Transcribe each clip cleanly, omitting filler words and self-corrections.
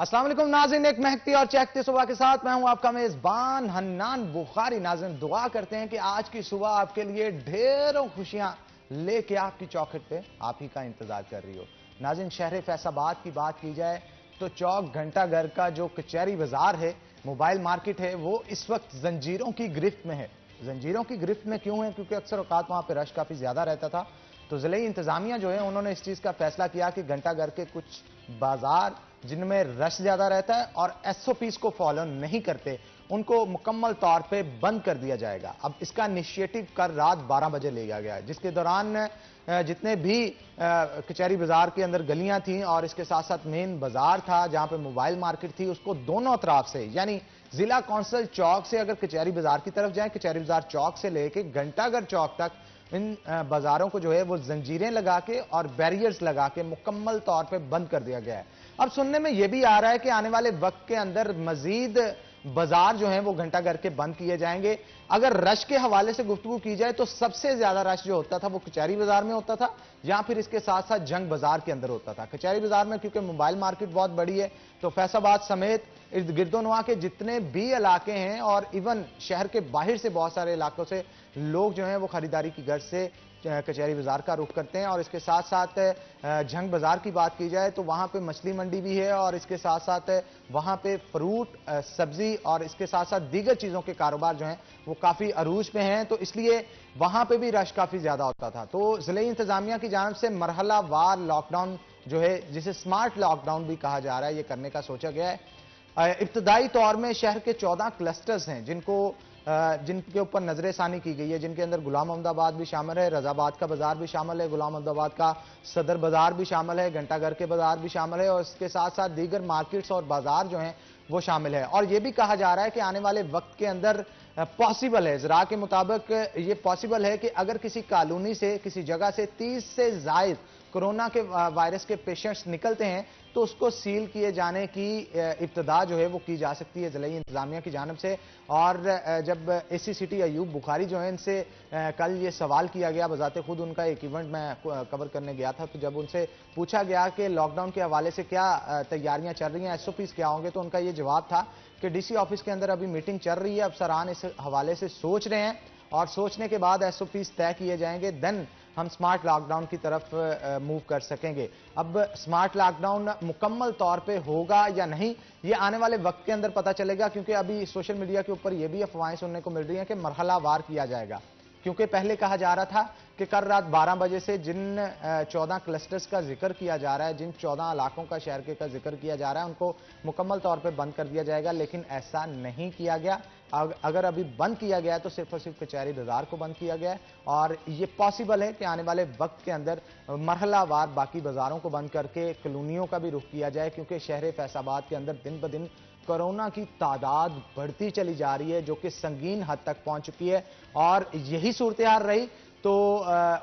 अस्सलाम वालेकुम नाज़रीन, एक महकती और चहकती सुबह के साथ मैं हूं आपका मेजबान हन्नान बुखारी। नाज़रीन, दुआ करते हैं कि आज की सुबह आपके लिए ढेरों खुशियां लेके आपकी चौखट पे आप ही का इंतजार कर रही हो। नाज़रीन, शहर फैसाबाद की बात की जाए तो चौक घंटाघर का जो कचहरी बाजार है, मोबाइल मार्केट है, वो इस वक्त जंजीरों की गिरफ्त में है। जंजीरों की गिरफ्त में क्यों है? क्योंकि अक्सर औकात वहां पर रश काफी ज्यादा रहता था। तो जिले इंतजामिया जो है उन्होंने इस चीज का फैसला किया कि घंटाघर के कुछ बाजार जिनमें रश ज्यादा रहता है और एसओपीज को फॉलो नहीं करते, उनको मुकम्मल तौर पे बंद कर दिया जाएगा। अब इसका इनिशिएटिव कल रात 12 बजे लिया गया है, जिसके दौरान जितने भी कचहरी बाजार के अंदर गलियां थी और इसके साथ साथ मेन बाजार था जहां पे मोबाइल मार्केट थी, उसको दोनों तरफ से, यानी जिला कौंसिल चौक से अगर कचहरी बाजार की तरफ जाए, कचहरी बाजार चौक से लेके घंटाघर चौक तक इन बाजारों को जो है वो जंजीरें लगा के और बैरियर्स लगा के मुकम्मल तौर पे बंद कर दिया गया है। अब सुनने में यह भी आ रहा है कि आने वाले वक्त के अंदर मजीद बाजार जो हैं वो घंटाघर के बंद किए जाएंगे। अगर रश के हवाले से गुफ्तगू की जाए तो सबसे ज्यादा रश जो होता था वो कचहरी बाजार में होता था, या फिर इसके साथ साथ जंग बाजार के अंदर होता था। कचहरी बाजार में क्योंकि मोबाइल मार्केट बहुत बड़ी है, तो फैसाबाद समेत इर्द गिर्दोनुमा के जितने भी इलाके हैं और इवन शहर के बाहर से बहुत सारे इलाकों से लोग जो हैं वो खरीदारी की गर्ज से कचहरी बाजार का रुख करते हैं। और इसके साथ साथ जंग बाजार की बात की जाए तो वहां पे मछली मंडी भी है और इसके साथ साथ वहां पे फ्रूट, सब्जी और इसके साथ साथ दीगर चीजों के कारोबार जो हैं वो काफी अरूज पे हैं, तो इसलिए वहां पे भी रश काफी ज्यादा होता था। तो जिले इंतजामिया की जानिब से मरहलावार लॉकडाउन जो है, जिसे स्मार्ट लॉकडाउन भी कहा जा रहा है, ये करने का सोचा गया है। इब्तदाई तौर में शहर के 14 क्लस्टर्स हैं जिनके ऊपर नजरसानी की गई है, जिनके अंदर गुलाम अहमदाबाद भी शामिल है, रजाबाद का बाजार भी शामिल है, गुलाम अहमदाबाद का सदर बाजार भी शामिल है, घंटाघर के बाजार भी शामिल है और इसके साथ साथ दीगर मार्केट्स और बाजार जो हैं वो शामिल है। और ये भी कहा जा रहा है कि आने वाले वक्त के अंदर पॉसिबल है, जरा के मुताबिक ये पॉसिबल है कि अगर किसी कॉलोनी से, किसी जगह से 30 से जायद कोरोना के वायरस के पेशेंट्स निकलते हैं तो उसको सील किए जाने की इब्तदा जो है वो की जा सकती है जिला इंतजामिया की जानिब से। और जब एसी सिटी अयूब बुखारी जो है, इनसे कल ये सवाल किया गया, बजाते खुद उनका एक इवेंट मैं कवर करने गया था, तो जब उनसे पूछा गया कि लॉकडाउन के हवाले से क्या तैयारियां चल रही हैं, एसओपीज क्या होंगे, तो उनका ये जवाब था कि डीसी ऑफिस के अंदर अभी मीटिंग चल रही है, अफसरान इस हवाले से सोच रहे हैं और सोचने के बाद एसओपीज तय किए जाएंगे, देन हम स्मार्ट लॉकडाउन की तरफ मूव कर सकेंगे। अब स्मार्ट लॉकडाउन मुकम्मल तौर पे होगा या नहीं, ये आने वाले वक्त के अंदर पता चलेगा, क्योंकि अभी सोशल मीडिया के ऊपर ये भी अफवाहें सुनने को मिल रही हैं कि मरहलावार किया जाएगा। क्योंकि पहले कहा जा रहा था कि कल रात 12 बजे से जिन 14 क्लस्टर्स का जिक्र किया जा रहा है, जिन 14 इलाकों का शहर के का जिक्र किया जा रहा है, उनको मुकम्मल तौर पे बंद कर दिया जाएगा, लेकिन ऐसा नहीं किया गया। अगर अभी बंद किया गया है तो सिर्फ और सिर्फ कचहरी बाजार को बंद किया गया है और ये पॉसिबल है कि आने वाले वक्त के अंदर मरहलावार बाकी बाजारों को बंद करके कॉलोनियों का भी रुख किया जाए, क्योंकि शहर फैसाबाद के अंदर दिन ब दिन कोरोना की तादाद बढ़ती चली जा रही है, जो कि संगीन हद तक पहुंच चुकी है। और यही सूरत हाल रही तो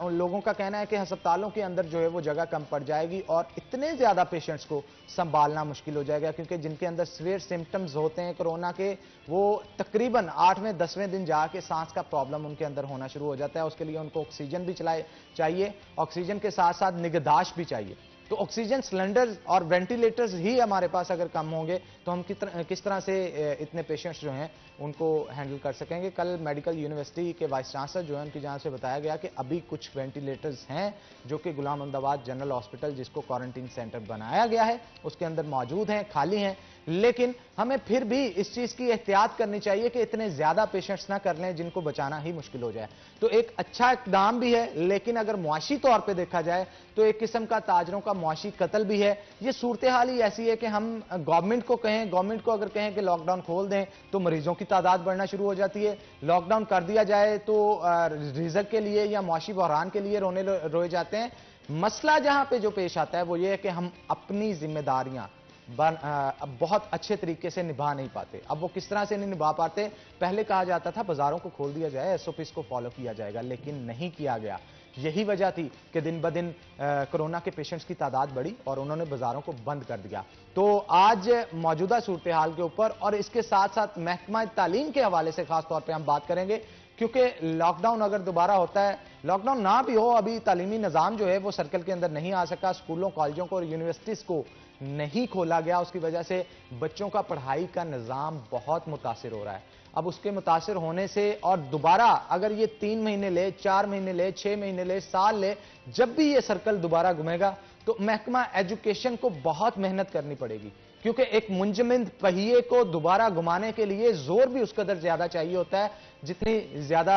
उन लोगों का कहना है कि अस्पतालों के अंदर जो है वो जगह कम पड़ जाएगी और इतने ज्यादा पेशेंट्स को संभालना मुश्किल हो जाएगा, क्योंकि जिनके अंदर सीवियर सिम्टम्स होते हैं कोरोना के, वो तकरीबन 8वें 10वें दिन जाके सांस का प्रॉब्लम उनके अंदर होना शुरू हो जाता है। उसके लिए उनको ऑक्सीजन भी चाहिए, ऑक्सीजन के साथ साथ निगहदाश्त भी चाहिए। तो ऑक्सीजन सिलेंडर्स और वेंटिलेटर्स ही हमारे पास अगर कम होंगे तो हम किस तरह से इतने पेशेंट्स जो हैं उनको हैंडल कर सकेंगे। कल मेडिकल यूनिवर्सिटी के वाइस चांसलर जो है उनकी जान से बताया गया कि अभी कुछ वेंटिलेटर्स हैं जो कि गुलाम अहमदाबाद जनरल हॉस्पिटल, जिसको क्वारंटीन सेंटर बनाया गया है, उसके अंदर मौजूद हैं, खाली हैं। लेकिन हमें फिर भी इस चीज की एहतियात करनी चाहिए कि इतने ज्यादा पेशेंट्स ना कर लें जिनको बचाना ही मुश्किल हो जाए। तो एक अच्छा इकदाम भी है, लेकिन अगर मुआशी तौर पर देखा जाए तो एक किस्म का ताजरों का मुआशी कत्ल भी है। ये सूरत हाल ही ऐसी है कि हम गवर्नमेंट को अगर कहें कि लॉकडाउन खोल दें तो मरीजों की तादाद बढ़ना शुरू हो जाती है, लॉकडाउन कर दिया जाए तो रिजक के लिए या मुआशी बहरान के लिए रोए जाते हैं। मसला जहां पे जो पेश आता है वो ये है कि हम अपनी जिम्मेदारियां बहुत अच्छे तरीके से निभा नहीं पाते। अब वो किस तरह से नहीं निभा पाते? पहले कहा जाता था बाजारों को खोल दिया जाए, एसओपीज को फॉलो किया जाएगा, लेकिन नहीं किया गया। यही वजह थी कि दिन ब दिन कोरोना के पेशेंट्स की तादाद बढ़ी और उन्होंने बाजारों को बंद कर दिया। तो आज मौजूदा सूरत हाल के ऊपर और इसके साथ साथ महकमा तालीम के हवाले से खास तौर पर हम बात करेंगे, क्योंकि लॉकडाउन अगर दोबारा होता है, लॉकडाउन ना भी हो, अभी तालीमी निजाम जो है वो सर्कल के अंदर नहीं आ सका, स्कूलों, कॉलेजों को और यूनिवर्सिटीज को नहीं खोला गया, उसकी वजह से बच्चों का पढ़ाई का निज़ाम बहुत मुतासिर हो रहा है। अब उसके मुतासिर होने से और दोबारा अगर ये 3 महीने ले, 4 महीने ले, 6 महीने ले, साल ले, जब भी ये सर्कल दोबारा घूमेगा तो महकमा एजुकेशन को बहुत मेहनत करनी पड़ेगी, क्योंकि एक मुंजमद पहिए को दोबारा घुमाने के लिए जोर भी उस कदर ज्यादा चाहिए होता है जितनी ज्यादा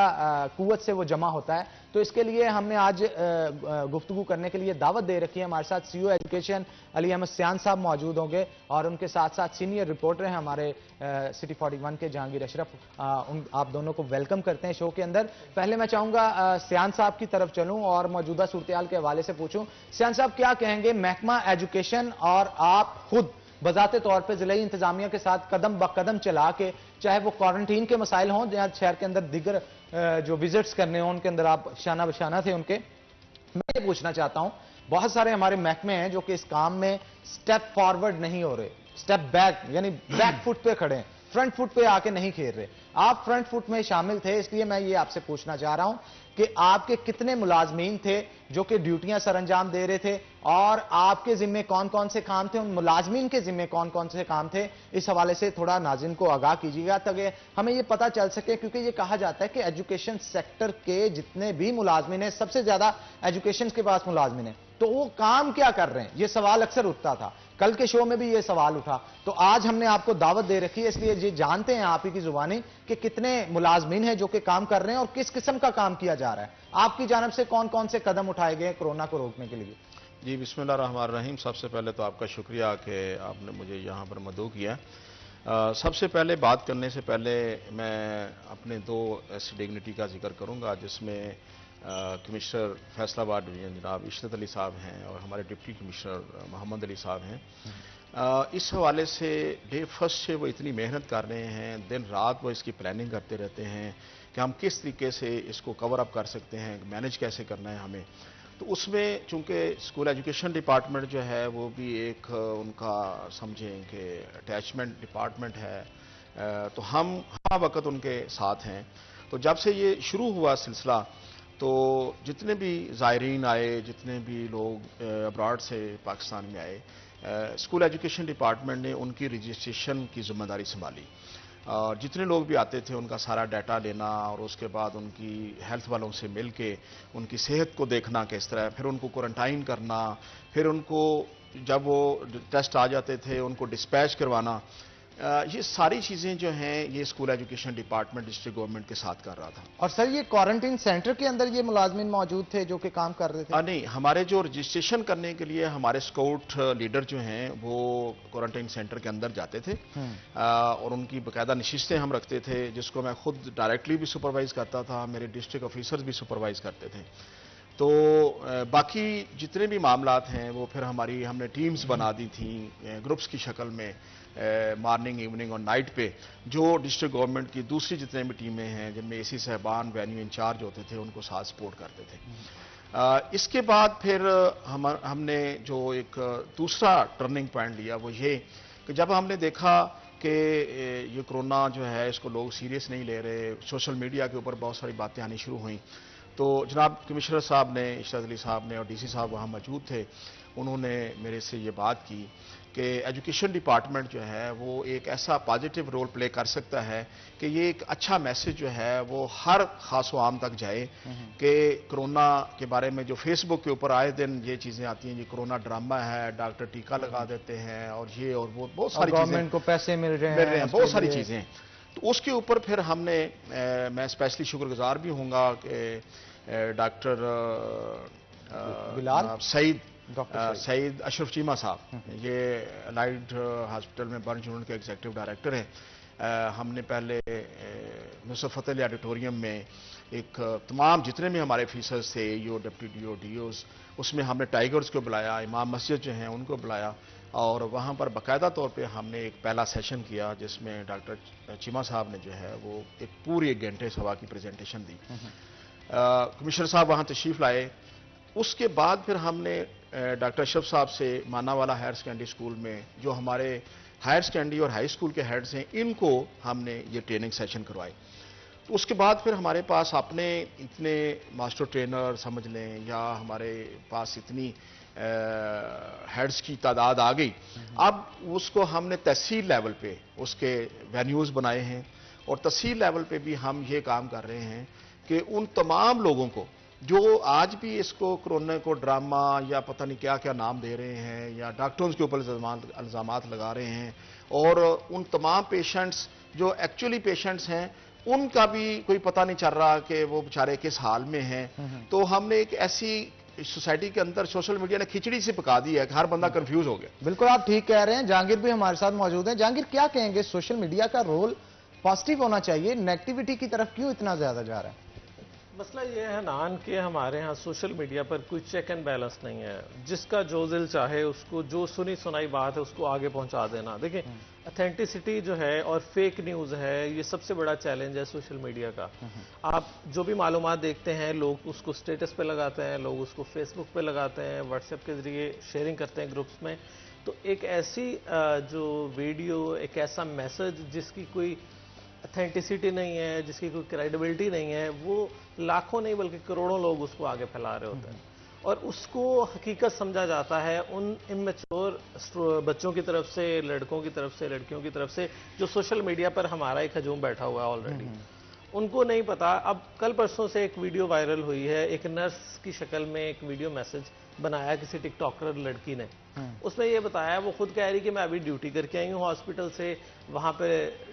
कुव्वत से वो जमा होता है। तो इसके लिए हमने आज गुफ्तगू करने के लिए दावत दे रखी है। हमारे साथ सीईओ एजुकेशन अली अहमद सियान साहब मौजूद होंगे और उनके साथ साथ सीनियर रिपोर्टर हैं हमारे सिटी 41 के जहांगीर अशरफ। आप दोनों को वेलकम करते हैं शो के अंदर। पहले मैं चाहूंगा सियान साहब की तरफ चलूं और मौजूदा सूरत के हवाले से पूछूं। सियान साहब, क्या कहेंगे महकमा एजुकेशन और आप खुद बजाते तौर पर जिले इंतजामिया के साथ कदम ब कदम चला के, चाहे वो क्वारंटीन के मसाइल हों या शहर के अंदर दिगर जो विजिट्स करने हों उनके अंदर आप शाना बशाना थे उनके, मैं ये पूछना चाहता हूं, बहुत सारे हमारे महकमे हैं जो कि इस काम में स्टेप फॉरवर्ड नहीं हो रहे, स्टेप बैक यानी बैक फुट पे खड़े हैं, फ्रंट फुट पे आके नहीं खेल रहे। आप फ्रंट फुट में शामिल थे, इसलिए मैं ये आपसे पूछना चाह रहा हूं कि आपके कितने मुलाजमीन थे जो कि ड्यूटियां सर अंजाम दे रहे थे और आपके जिम्मे कौन कौन से काम थे, उन मुलाजमीन के जिम्मे कौन कौन से काम थे, इस हवाले से थोड़ा नाज़रीन को आगाह कीजिएगा ताकि हमें यह पता चल सके। क्योंकि यह कहा जाता है कि एजुकेशन सेक्टर के जितने भी मुलाजमीन हैं, सबसे ज्यादा एजुकेशन के पास मुलाजमीन है, तो वो काम क्या कर रहे हैं, यह सवाल अक्सर उठता था। कल के शो में भी यह सवाल उठा, तो आज हमने आपको दावत दे रखी है, इसलिए ये जानते हैं आप ही की जुबानी कि कितने मुलाजमीन हैं जो कि काम कर रहे हैं और किस किस्म का काम किया जा रहा है। आपकी जानब से कौन कौन से कदम उठाए गए कोरोना को रोकने के लिए? जी, बिस्मिल्लाहिर्रहमानिर्रहीम। सबसे पहले तो आपका शुक्रिया कि आपने मुझे यहाँ पर मदऊ किया। सबसे पहले बात करने से पहले मैं अपने दो ऐसी डिग्निटी का जिक्र करूँगा जिसमें कमिश्नर फैसलाबाद डिवीजन जनाब इशरत अली साहब हैं और हमारे डिप्टी कमिश्नर मोहम्मद अली साहब हैं। इस हवाले से डे फर्स्ट से वो इतनी मेहनत कर रहे हैं, दिन रात वो इसकी प्लानिंग करते रहते हैं कि हम किस तरीके से इसको कवर अप कर सकते हैं, मैनेज कैसे करना है हमें। तो उसमें चूंकि स्कूल एजुकेशन डिपार्टमेंट जो है वो भी एक उनका समझें कि अटैचमेंट डिपार्टमेंट है, तो हम हर वक्त उनके साथ हैं। तो जब से ये शुरू हुआ सिलसिला, तो जितने भी ज़ायरीन आए, जितने भी लोग अब्रॉड से पाकिस्तान में आए, स्कूल एजुकेशन डिपार्टमेंट ने उनकी रजिस्ट्रेशन की जिम्मेदारी संभाली। और जितने लोग भी आते थे उनका सारा डाटा लेना और उसके बाद उनकी हेल्थ वालों से मिल के उनकी सेहत को देखना किस तरह, फिर उनको क्वारंटाइन करना, फिर उनको जब वो टेस्ट आ जाते थे उनको डिस्पैच करवाना, ये सारी चीज़ें जो हैं ये school education department district government के साथ कर रहा था। और सर, ये क्वारंटीन सेंटर के अंदर ये मुलाजमीन मौजूद थे जो कि काम कर रहे थे? नहीं, हमारे जो रजिस्ट्रेशन करने के लिए हमारे स्काउट लीडर जो हैं वो क्वारंटाइन सेंटर के अंदर जाते थे और उनकी बाकायदा नशिस्तें हम रखते थे, जिसको मैं खुद डायरेक्टली भी सुपरवाइज करता था, मेरे डिस्ट्रिक्ट ऑफिसर्स भी सुपरवाइज करते थे। तो बाकी जितने भी मामलात हैं वो फिर हमने टीम्स बना दी थी ग्रुप्स की शक्ल में, मॉर्निंग, इवनिंग और नाइट पे, जो डिस्ट्रिक्ट गवर्नमेंट की दूसरी जितने भी टीमें हैं जिनमें एसी साहबान वेन्यू इंचार्ज होते थे उनको साथ सपोर्ट करते थे। इसके बाद फिर हमने जो एक दूसरा टर्निंग पॉइंट लिया वो ये कि जब हमने देखा कि ये कोरोना जो है इसको लोग सीरियस नहीं ले रहे, सोशल मीडिया के ऊपर बहुत सारी बातें आनी शुरू हुई, तो जनाब कमिश्नर साहब ने, इशरत अली साहब ने और डीसी साहब वहाँ मौजूद थे, उन्होंने मेरे से ये बात की कि एजुकेशन डिपार्टमेंट जो है वो एक ऐसा पॉजिटिव रोल प्ले कर सकता है कि ये एक अच्छा मैसेज जो है वो हर खास व आम तक जाए कि कोरोना के बारे में जो फेसबुक के ऊपर आए दिन ये चीज़ें आती हैं, ये कोरोना ड्रामा है, डॉक्टर टीका लगा देते हैं और ये और वो बहुत सारी चीज़ें, गवर्नमेंट को पैसे मिल रहे हैं, बहुत सारी चीज़ें। तो उसके ऊपर फिर हमने मैं स्पेशली शुक्रगुजार भी हूँगा कि डॉक्टर सईद अशरफ चीमा साहब, ये अलाइड हॉस्पिटल में बर्न यूनिट के एग्जीक्यूटिव डायरेक्टर हैं। हमने पहले नुसरत फतेह अली ऑडिटोरियम में एक तमाम जितने भी हमारे ऑफिसर्स थे, ईओ, डिप्टी डीओ, डीओज, उसमें हमने टाइगर्स को बुलाया, इमाम मस्जिद जो हैं उनको बुलाया और वहाँ पर बाकायदा तौर पे हमने एक पहला सेशन किया जिसमें डॉक्टर चीमा साहब ने जो है वो एक पूरी 1 घंटे सवा की प्रेजेंटेशन दी। कमिश्नर साहब वहाँ तशरीफ लाए। उसके बाद फिर हमने डॉक्टर अशरफ साहब से मानावाला हायर सेकेंडरी स्कूल में जो हमारे हायर सेकेंडरी और हाई स्कूल के हेड्स हैं इनको हमने ये ट्रेनिंग सेशन करवाए। तो उसके बाद फिर हमारे पास अपने इतने मास्टर ट्रेनर समझ लें या हमारे पास इतनी हेड्स की तादाद आ गई। अब उसको हमने तहसील लेवल पे उसके वेन्यूज बनाए हैं और तहसील लेवल पे भी हम ये काम कर रहे हैं कि उन तमाम लोगों को जो आज भी इसको कोरोना को ड्रामा या पता नहीं क्या क्या नाम दे रहे हैं या डॉक्टर्स के ऊपर इल्जामात लगा रहे हैं, और उन तमाम पेशेंट्स जो एक्चुअली पेशेंट्स हैं उनका भी कोई पता नहीं चल रहा कि वो बेचारे किस हाल में हैं। तो हमने एक ऐसी सोसाइटी के अंदर सोशल मीडिया ने खिचड़ी से पका दी है कि हर बंदा कंफ्यूज हो गया। बिल्कुल आप ठीक कह रहे हैं। जहांगीर भी हमारे साथ मौजूद हैं। जहांगीर, क्या कहेंगे, सोशल मीडिया का रोल पॉजिटिव होना चाहिए, नेगेटिविटी की तरफ क्यों इतना ज्यादा जा रहा है? मसला ये है नान कि हमारे यहाँ सोशल मीडिया पर कोई चेक एंड बैलेंस नहीं है। जिसका जो दिल चाहे उसको जो सुनी सुनाई बात है उसको आगे पहुंचा देना। देखिए, ऑथेंटिसिटी जो है और फेक न्यूज़ है, ये सबसे बड़ा चैलेंज है सोशल मीडिया का। आप जो भी मालूमात देखते हैं, लोग उसको स्टेटस पे लगाते हैं, लोग उसको फेसबुक पे लगाते हैं, व्हाट्सएप के जरिए शेयरिंग करते हैं ग्रुप्स में। तो एक ऐसी जो वीडियो, एक ऐसा मैसेज जिसकी कोई ऑथेंटिसिटी नहीं है, जिसकी कोई क्रेडिबिलिटी नहीं है, वो लाखों नहीं बल्कि करोड़ों लोग उसको आगे फैला रहे होते हैं और उसको हकीकत समझा जाता है उन इमेच्योर बच्चों की तरफ से, लड़कों की तरफ से, लड़कियों की तरफ से, जो सोशल मीडिया पर हमारा एक हजूम बैठा हुआ है ऑलरेडी। उनको नहीं पता। अब कल परसों से एक वीडियो वायरल हुई है, एक नर्स की शक्ल में एक वीडियो मैसेज बनाया किसी टिकटॉकर लड़की ने। उसमें ये बताया, वो खुद कह रही कि मैं अभी ड्यूटी करके आई हूँ हॉस्पिटल से, वहाँ पे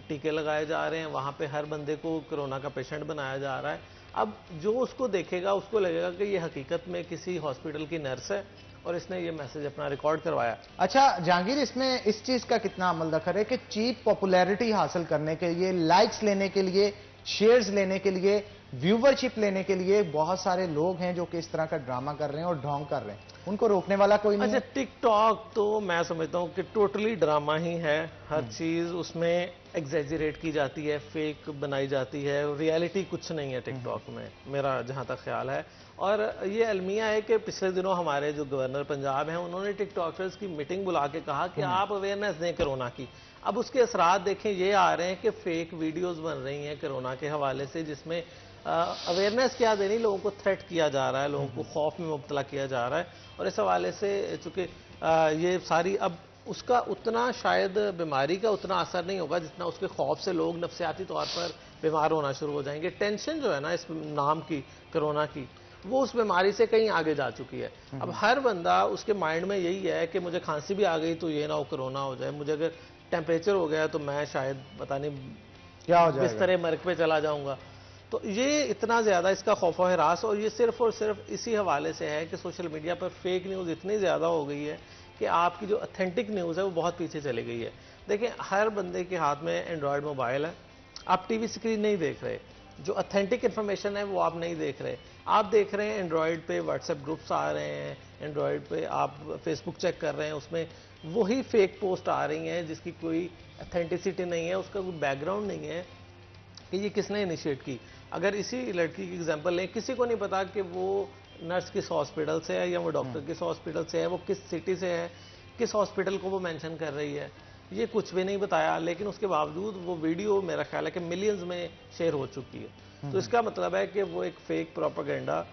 टीके लगाए जा रहे हैं, वहाँ पे हर बंदे को कोरोना का पेशेंट बनाया जा रहा है। अब जो उसको देखेगा उसको लगेगा कि ये हकीकत में किसी हॉस्पिटल की नर्स है और इसने ये मैसेज अपना रिकॉर्ड करवाया। अच्छा जहांगीर, इसमें इस चीज का कितना अमल दखल है कि चीप पॉपुलैरिटी हासिल करने के लिए, लाइक्स लेने के लिए, शेयर्स लेने के लिए, व्यूवरशिप लेने के लिए बहुत सारे लोग हैं जो कि इस तरह का ड्रामा कर रहे हैं और ढोंग कर रहे हैं, उनको रोकने वाला कोई नहीं? अच्छा, टिकटॉक तो मैं समझता हूँ कि टोटली ड्रामा ही है। हर चीज उसमें एग्जेजरेट की जाती है, फेक बनाई जाती है, रियलिटी कुछ नहीं है टिकटॉक में, मेरा जहां तक ख्याल है। और ये अलमिया है कि पिछले दिनों हमारे जो गवर्नर पंजाब हैं, उन्होंने टिकटॉकर्स की मीटिंग बुला के कहा कि आप अवेयरनेस दें कोरोना की। अब उसके असरात देखें, ये आ रहे हैं कि फेक वीडियोस बन रही हैं कोरोना के हवाले से, जिसमें अवेयरनेस क्या देनी, लोगों को थ्रेट किया जा रहा है, लोगों को खौफ में मुब्तला किया जा रहा है। और इस हवाले से चूंकि ये सारी, अब उसका उतना शायद बीमारी का उतना असर नहीं होगा जितना उसके खौफ से लोग नफसियाती तौर पर बीमार होना शुरू हो जाएंगे। टेंशन जो है ना इस नाम की, कोरोना की, वो उस बीमारी से कहीं आगे जा चुकी है। अब हर बंदा, उसके माइंड में यही है कि मुझे खांसी भी आ गई तो ये ना हो कोरोना हो जाए, मुझे अगर टेम्परेचर हो गया तो मैं शायद पता नहीं क्या हो जाएगा, बिस्तरे मर्ग पे चला जाऊंगा। तो ये इतना ज्यादा इसका खौफ और हिरास, और ये सिर्फ और सिर्फ इसी हवाले से है कि सोशल मीडिया पर फेक न्यूज़ इतनी ज़्यादा हो गई है कि आपकी जो ऑथेंटिक न्यूज़ है वो बहुत पीछे चली गई है। देखिए, हर बंदे के हाथ में एंड्रॉयड मोबाइल है, आप टीवी स्क्रीन नहीं देख रहे, जो ऑथेंटिक इन्फॉर्मेशन है वो आप नहीं देख रहे। आप देख रहे हैं एंड्रॉयड पे व्हाट्सएप ग्रुप्स आ रहे हैं, एंड्रॉयड पे आप फेसबुक चेक कर रहे हैं, उसमें वही फेक पोस्ट आ रही हैं जिसकी कोई ऑथेंटिसिटी नहीं है, उसका कोई बैकग्राउंड नहीं है कि ये किसने इनिशिएट की। अगर इसी लड़की की एग्जांपल लें, किसी को नहीं पता कि वो नर्स किस हॉस्पिटल से है या वो डॉक्टर किस हॉस्पिटल से है, वो किस सिटी से है, किस हॉस्पिटल को वो मेंशन कर रही है, ये कुछ भी नहीं बताया। लेकिन उसके बावजूद वो वीडियो मेरा ख्याल है कि मिलियंस में शेयर हो चुकी है। तो इसका मतलब है कि वो एक फेक प्रोपेगेंडा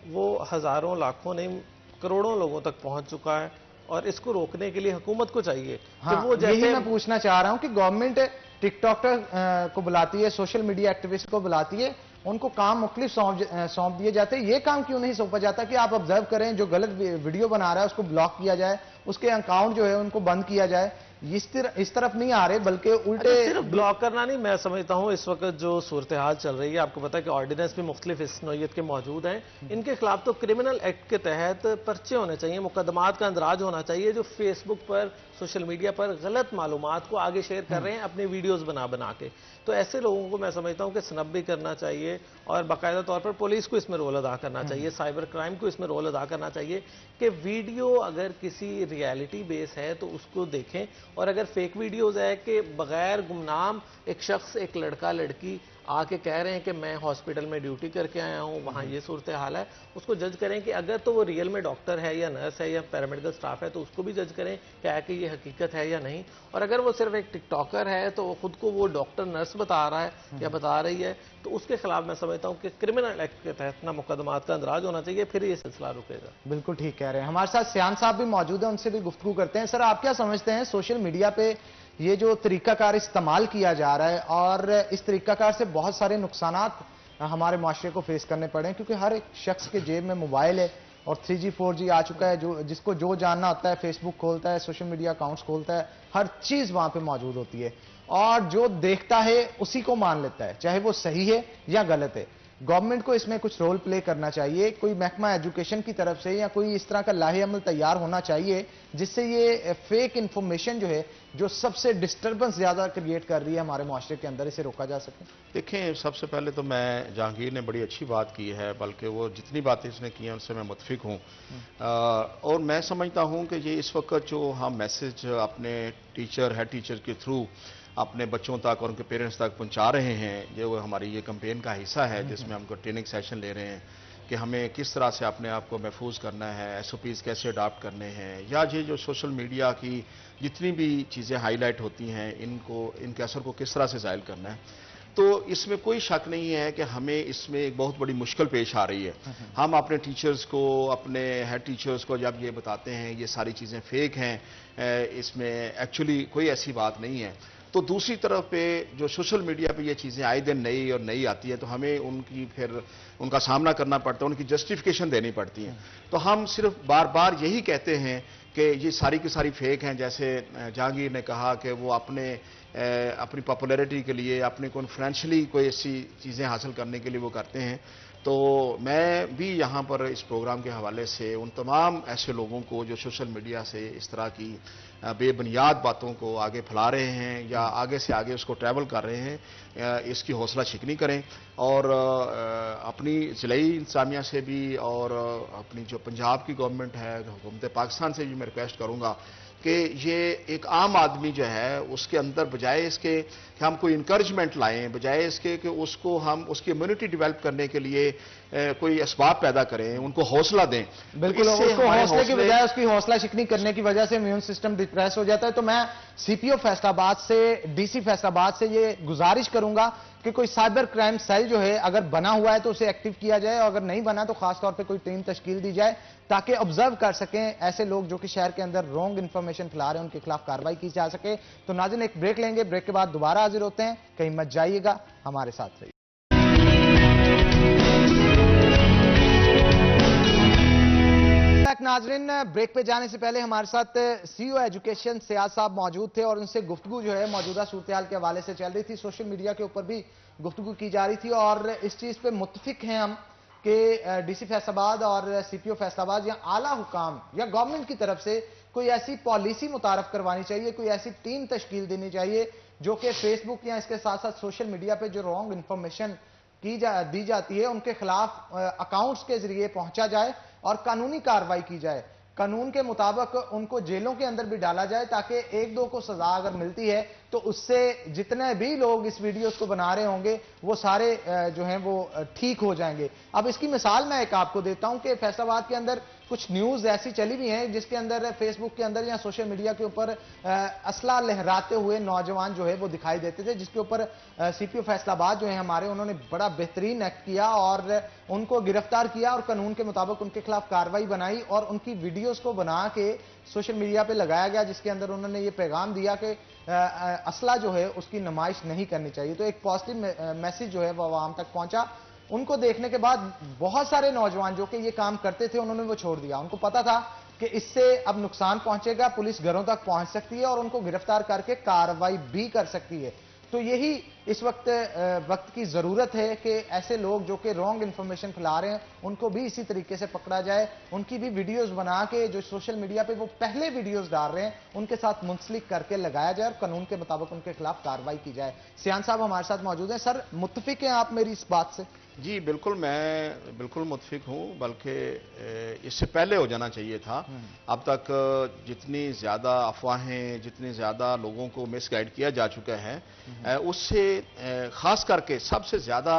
वो हजारों, लाखों नहीं, करोड़ों लोगों तक पहुंच चुका है और इसको रोकने के लिए हुकूमत को चाहिए कि वो जैसे, यही मैं पूछना चाह रहा हूं कि गवर्नमेंट टिकटॉकर को बुलाती है, सोशल मीडिया एक्टिविस्ट को बुलाती है, उनको काम मुख्तलिफ सौंप दिए जाते हैं, ये काम क्यों नहीं सौंपा जाता कि आप ऑब्जर्व करें, जो गलत वीडियो बना रहा है उसको ब्लॉक किया जाए, उसके अकाउंट जो है उनको बंद किया जाए। इस तरफ नहीं आ रहे, बल्कि उल्टे। सिर्फ ब्लॉक करना नहीं, मैं समझता हूँ इस वक्त जो सूरत हाल चल रही है, आपको पता है कि ऑर्डिनेंस भी मुख्तलिफ इस नौयत के मौजूद हैं, इनके खिलाफ तो क्रिमिनल एक्ट के तहत पर्चे होने चाहिए, मुकदमात का अंदराज होना चाहिए जो फेसबुक पर, सोशल मीडिया पर गलत मालूमात को आगे शेयर कर रहे हैं अपने वीडियोस बना बना के। तो ऐसे लोगों को मैं समझता हूँ कि स्नब भी करना चाहिए और बाकायदा तौर पर पुलिस को इसमें रोल अदा करना चाहिए, साइबर क्राइम को इसमें रोल अदा करना चाहिए कि वीडियो अगर किसी रियलिटी बेस है तो उसको देखें, और अगर फेक वीडियोज है कि बगैर गुमनाम एक शख्स, एक लड़का लड़की आके कह रहे हैं कि मैं हॉस्पिटल में ड्यूटी करके आया हूँ, वहाँ ये सूरत हाल है, उसको जज करें कि अगर तो वो रियल में डॉक्टर है या नर्स है या पैरामेडिकल स्टाफ है तो उसको भी जज करें क्या है कि ये हकीकत है या नहीं। और अगर वो सिर्फ एक टिकटॉकर है तो वो खुद को वो डॉक्टर नर्स बता रहा है या बता रही है, तो उसके खिलाफ मैं समझता हूँ कि क्रिमिनल एक्ट के तहत ना मुकदमात का अंदराज होना चाहिए, फिर ये सिलसिला रुकेगा। बिल्कुल ठीक कह रहे हैं। हमारे साथ सियान साहब भी मौजूद हैं, उनसे भी गुफ्तगू करते हैं। सर, आप क्या समझते हैं सोशल मीडिया पे ये जो तरीकाकार इस्तेमाल किया जा रहा है और इस तरीकाकार से बहुत सारे नुकसानात हमारे माशरे को फेस करने पड़े हैं, क्योंकि हर एक शख्स के जेब में मोबाइल है और 3G 4G आ चुका है, जो जिसको जो जानना होता है फेसबुक खोलता है, सोशल मीडिया अकाउंट्स खोलता है, हर चीज वहां पे मौजूद होती है और जो देखता है उसी को मान लेता है, चाहे वो सही है या गलत है। गवर्नमेंट को इसमें कुछ रोल प्ले करना चाहिए, कोई महकमा एजुकेशन की तरफ से या कोई इस तरह का लाहे अमल तैयार होना चाहिए जिससे ये फेक इंफॉर्मेशन जो है, जो सबसे डिस्टर्बेंस ज्यादा क्रिएट कर रही है हमारे मुआशरे के अंदर, इसे रोका जा सके। देखें, सबसे पहले तो मैं जहांगीर ने बड़ी अच्छी बात की है, बल्कि वो जितनी बातें इसने की हैं उनसे मैं मुतफिक हूँ। और मैं समझता हूँ कि ये इस वक्त जो हम मैसेज अपने टीचर, हेड टीचर के थ्रू अपने बच्चों तक और उनके पेरेंट्स तक पहुंचा रहे हैं, जो हमारी ये कैंपेन का हिस्सा है जिसमें हमको ट्रेनिंग सेशन ले रहे हैं कि हमें किस तरह से अपने आप को महफूज करना है, SOPs कैसे अडॉप्ट करने हैं, या ये जो सोशल मीडिया की जितनी भी चीज़ें हाईलाइट होती हैं इनके असर को किस तरह से ज़ाहिर करना है। तो इसमें कोई शक नहीं है कि हमें इसमें एक बहुत बड़ी मुश्किल पेश आ रही है। हम अपने टीचर्स को, अपने हेड टीचर्स को जब ये बताते हैं ये सारी चीज़ें फेक हैं, इसमें एक्चुअली कोई ऐसी बात नहीं है, तो दूसरी तरफ पे जो सोशल मीडिया पे ये चीज़ें आए दिन नई और नई आती है तो हमें उनका सामना करना पड़ता है, उनकी जस्टिफिकेशन देनी पड़ती है। तो हम सिर्फ बार बार यही कहते हैं कि ये सारी की सारी फेक हैं। जैसे जहांगीर ने कहा कि वो अपनी पॉपुलैरिटी के लिए, अपने को फाइनेंशियली कोई ऐसी चीज़ें हासिल करने के लिए वो करते हैं। तो मैं भी यहाँ पर इस प्रोग्राम के हवाले से उन तमाम ऐसे लोगों को जो सोशल मीडिया से इस तरह की बेबुनियाद बातों को आगे फैला रहे हैं या आगे से आगे उसको ट्रैवल कर रहे हैं, इसकी हौसला शिकनी करें। और अपनी ज़िलाई इंतज़ामिया से भी और अपनी जो पंजाब की गवर्नमेंट है, हुकूमत पाकिस्तान से भी मैं रिक्वेस्ट करूँगा कि ये एक आम आदमी जो है उसके अंदर बजाय इसके कि हम कोई इंकरेजमेंट लाएं, बजाय इसके कि उसको हम उसकी इम्यूनिटी डेवलप करने के लिए कोई असबाब पैदा करें, उनको हौसला दें। बिल्कुल, उसको हौसले की बजाय उसकी हौसला शिकनी करने की वजह से इम्यून सिस्टम डिप्रेस हो जाता है। तो मैं CPO फैसलाबाद से, DC फैसलाबाद से ये गुजारिश करूंगा कि कोई साइबर क्राइम सेल जो है अगर बना हुआ है तो उसे एक्टिव किया जाए, और अगर नहीं बना तो खासतौर पर कोई टीम तश्कील दी जाए ताकि ऑब्जर्व कर सकें ऐसे लोग जो कि शहर के अंदर रॉन्ग इंफॉर्मेशन फैला रहे हैं, उनके खिलाफ कार्रवाई की जा सके। तो नाज़रीन, एक ब्रेक लेंगे, ब्रेक के बाद दोबारा हाजिर होते हैं, कहीं मत जाइएगा, हमारे साथ रहिए। नाजरीन, ब्रेक पे जाने से पहले हमारे साथ CEO एजुकेशन सियाद साहब मौजूद थे और उनसे गुफ्तगू जो है मौजूदा सूरत-ए-हाल के हवाले से चल रही थी। सोशल मीडिया के ऊपर भी गुफ्तगू की जा रही थी और इस चीज पे मुत्तफिक हैं हम कि DC फैसलाबाद और CPO फैसलाबाद या आला हुकाम या गवर्नमेंट की तरफ से कोई ऐसी पॉलिसी मुतारफ करवानी चाहिए, कोई ऐसी टीम तश्कील देनी चाहिए जो कि फेसबुक या इसके साथ साथ सोशल मीडिया पे जो रॉन्ग इंफॉर्मेशन दी जाती है उनके खिलाफ अकाउंट्स के जरिए पहुंचा जाए और कानूनी कार्रवाई की जाए। कानून के मुताबिक उनको जेलों के अंदर भी डाला जाए ताकि एक दो को सजा अगर मिलती है तो उससे जितने भी लोग इस वीडियोस को बना रहे होंगे वो सारे जो हैं वो ठीक हो जाएंगे। अब इसकी मिसाल मैं एक आपको देता हूं कि फैसलाबाद के अंदर कुछ न्यूज ऐसी चली हुई हैं जिसके अंदर फेसबुक के अंदर या सोशल मीडिया के ऊपर असला लहराते हुए नौजवान जो है वो दिखाई देते थे, जिसके ऊपर CPO फैसलाबाद जो है हमारे, उन्होंने बड़ा बेहतरीन एक्ट किया और उनको गिरफ्तार किया और कानून के मुताबिक उनके खिलाफ कार्रवाई बनाई और उनकी वीडियोस को बना के सोशल मीडिया पे लगाया गया, जिसके अंदर उन्होंने ये पैगाम दिया कि असला जो है उसकी नुमाइश नहीं करनी चाहिए। तो एक पॉजिटिव मैसेज जो है वो आवाम तक पहुंचा। उनको देखने के बाद बहुत सारे नौजवान जो कि ये काम करते थे उन्होंने वो छोड़ दिया। उनको पता था कि इससे अब नुकसान पहुंचेगा, पुलिस घरों तक पहुंच सकती है और उनको गिरफ्तार करके कार्रवाई भी कर सकती है। तो यही इस वक्त की जरूरत है कि ऐसे लोग जो कि रॉन्ग इंफॉर्मेशन फैला रहे हैं उनको भी इसी तरीके से पकड़ा जाए, उनकी भी वीडियोस बना के जो सोशल मीडिया पे वो पहले वीडियोस डाल रहे हैं उनके साथ मुंसलिक करके लगाया जाए और कानून के मुताबिक उनके खिलाफ कार्रवाई की जाए। सियान साहब हमारे साथ मौजूद हैं। सर, मुत्तफिक हैं आप मेरी इस बात से? जी बिल्कुल, मैं बिल्कुल मुत्फिक हूँ, बल्कि इससे पहले हो जाना चाहिए था। अब तक जितनी ज़्यादा अफवाहें, जितने ज़्यादा लोगों को मिसगाइड किया जा चुका है, उससे ख़ास करके सबसे ज़्यादा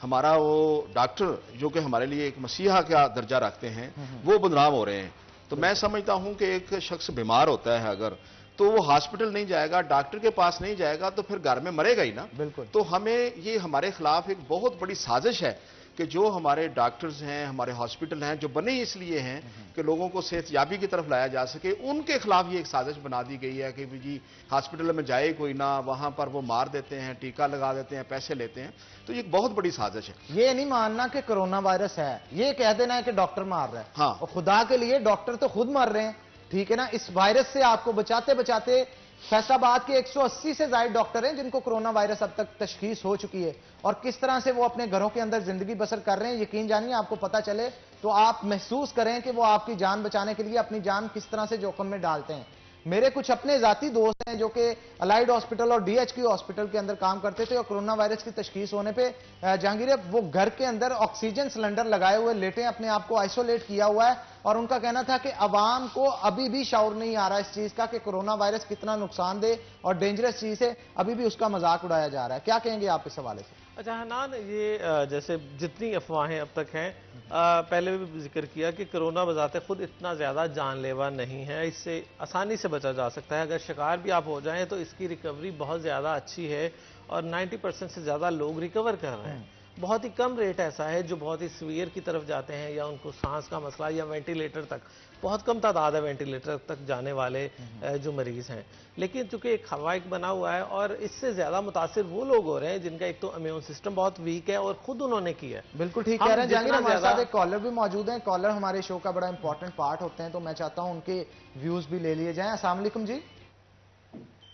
हमारा वो डॉक्टर जो कि हमारे लिए एक मसीहा का दर्जा रखते हैं, वो बदनाम हो रहे हैं। तो मैं समझता हूँ कि एक शख्स बीमार होता है अगर, तो वो हॉस्पिटल नहीं जाएगा, डॉक्टर के पास नहीं जाएगा, तो फिर घर में मरेगा ही ना। बिल्कुल। तो हमें ये हमारे खिलाफ एक बहुत बड़ी साजिश है कि जो हमारे डॉक्टर्स हैं, हमारे हॉस्पिटल हैं, जो बने इसलिए हैं कि लोगों को सेहतयाबी की तरफ लाया जा सके, उनके खिलाफ ये एक साजिश बना दी गई है कि जी हॉस्पिटल में जाए कोई ना, वहां पर वो मार देते हैं, टीका लगा देते हैं, पैसे लेते हैं। तो ये एक बहुत बड़ी साजिश है। ये नहीं मानना कि कोरोना वायरस है, ये कह देना है कि डॉक्टर मार रहा है। हाँ। और खुदा के लिए डॉक्टर तो खुद मर रहे हैं, ठीक है ना। इस वायरस से आपको बचाते बचाते फैसलाबाद के 180 से ज्यादा डॉक्टर हैं जिनको कोरोना वायरस अब तक तशखीस हो चुकी है, और किस तरह से वो अपने घरों के अंदर जिंदगी बसर कर रहे हैं, यकीन जानिए आपको पता चले तो आप महसूस करें कि वो आपकी जान बचाने के लिए अपनी जान किस तरह से जोखिम में डालते हैं। मेरे कुछ अपने जाती दोस्त हैं जो कि अलाइड हॉस्पिटल और डीएचक्यू हॉस्पिटल के अंदर काम करते थे, और कोरोना वायरस की तशखीस होने पे जहांगीर वो घर के अंदर ऑक्सीजन सिलेंडर लगाए हुए लेटे, अपने आप को आइसोलेट किया हुआ है, और उनका कहना था कि अवाम को अभी भी शऊर नहीं आ रहा इस चीज का कि कोरोना वायरस कितना नुकसानदेह और डेंजरस चीज है, अभी भी उसका मजाक उड़ाया जा रहा है। क्या कहेंगे आप इस हवाले से? अच्छा हनान, ये जैसे जितनी अफवाहें अब तक हैं, पहले भी जिक्र किया कि कोरोना बजाते खुद इतना ज़्यादा जानलेवा नहीं है, इससे आसानी से बचा जा सकता है। अगर शिकार भी आप हो जाएं तो इसकी रिकवरी बहुत ज़्यादा अच्छी है, और 90% से ज़्यादा लोग रिकवर कर रहे हैं। बहुत ही कम रेट ऐसा है जो बहुत ही सीवियर की तरफ जाते हैं, या उनको सांस का मसला या वेंटिलेटर तक, बहुत कम तादाद है वेंटिलेटर तक जाने वाले जो मरीज हैं। लेकिन चूंकि एक हवाइक बना हुआ है, और इससे ज्यादा मुतासिर वो लोग हो रहे हैं जिनका एक तो इम्यून सिस्टम बहुत वीक है और खुद उन्होंने किया है। बिल्कुल ठीक कह रहे हैं जहांगीर। हमारे साथ एक कॉलर भी मौजूद है, कॉलर हमारे शो का बड़ा इंपॉर्टेंट पार्ट होते हैं, तो मैं चाहता हूं उनके व्यूज भी ले लिए जाएं। अस्सलाम वालेकुम जी।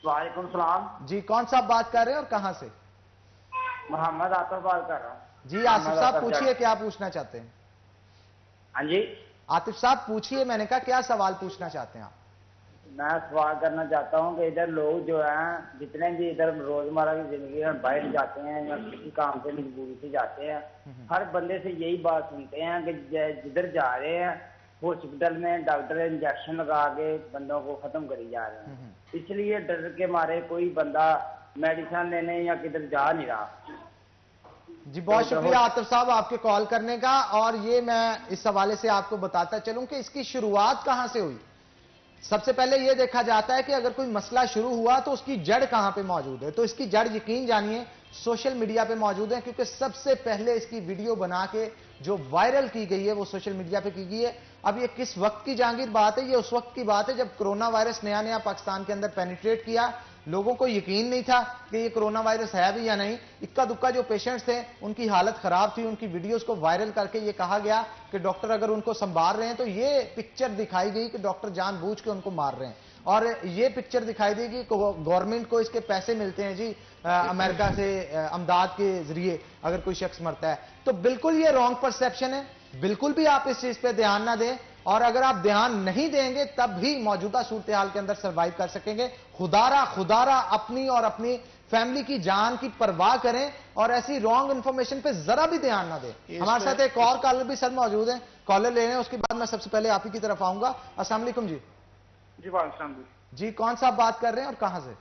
वालेकुम सलाम जी, कौन सा आप बात कर रहे हैं और कहां से? मोहम्मद आतिफ बात कर रहा हूँ। जी आसिफ साहब पूछिए, क्या पूछना चाहते हैं? हाँ जी, आतिफ साहब पूछिए, मैंने कहा क्या सवाल पूछना चाहते हैं आप? मैं सवाल करना चाहता हूँ कि इधर लोग जो हैं, जितने भी इधर रोजमर्रा की जिंदगी में बाहर जाते हैं या किसी काम से मजबूरी से जाते हैं, हर बंदे से यही बात सुनते हैं कि जिधर जा रहे हैं हॉस्पिटल में डॉक्टर इंजेक्शन लगा के बंदों को खत्म करी जा रहे हैं, इसलिए डर के मारे कोई बंदा मेडिसिन लेने या किधर जा नहीं रहा। जी बहुत शुक्रिया आतिफ साहब आपके कॉल करने का, और ये मैं इस हवाले से आपको बताता चलूं कि इसकी शुरुआत कहां से हुई। सबसे पहले यह देखा जाता है कि अगर कोई मसला शुरू हुआ तो उसकी जड़ कहां पे मौजूद है, तो इसकी जड़ यकीन जानिए सोशल मीडिया पे मौजूद है, क्योंकि सबसे पहले इसकी वीडियो बना के जो वायरल की गई है वो सोशल मीडिया पे की गई है। अब ये किस वक्त की जहांगीर बात है? ये उस वक्त की बात है जब कोरोना वायरस नया नया पाकिस्तान के अंदर पेनिट्रेट किया, लोगों को यकीन नहीं था कि ये कोरोना वायरस है भी या नहीं। इक्का दुक्का जो पेशेंट्स थे उनकी हालत खराब थी, उनकी वीडियोस को वायरल करके ये कहा गया कि डॉक्टर अगर उनको संभाल रहे हैं तो ये पिक्चर दिखाई गई कि डॉक्टर जानबूझ के उनको मार रहे हैं, और ये पिक्चर दिखाई दी कि गवर्नमेंट को इसके पैसे मिलते हैं जी अमेरिका से अमदाद के जरिए अगर कोई शख्स मरता है। तो बिल्कुल ये रॉन्ग परसेप्शन है, बिल्कुल भी आप इस चीज पे ध्यान ना दें, और अगर आप ध्यान नहीं देंगे तब भी मौजूदा सूरत हाल के अंदर सर्वाइव कर सकेंगे। खुदारा अपनी और अपनी फैमिली की जान की परवाह करें, और ऐसी रॉन्ग इंफॉर्मेशन पे जरा भी ध्यान ना दें। हमारे साथ एक और कॉलर भी सर मौजूद है, कॉलर ले रहे हैं, उसके बाद मैं सबसे पहले आप ही की तरफ आऊंगा। अस्सलाम वालेकुम जी। जी वालेकुम जी कौन सा आप बात कर रहे हैं और कहां से?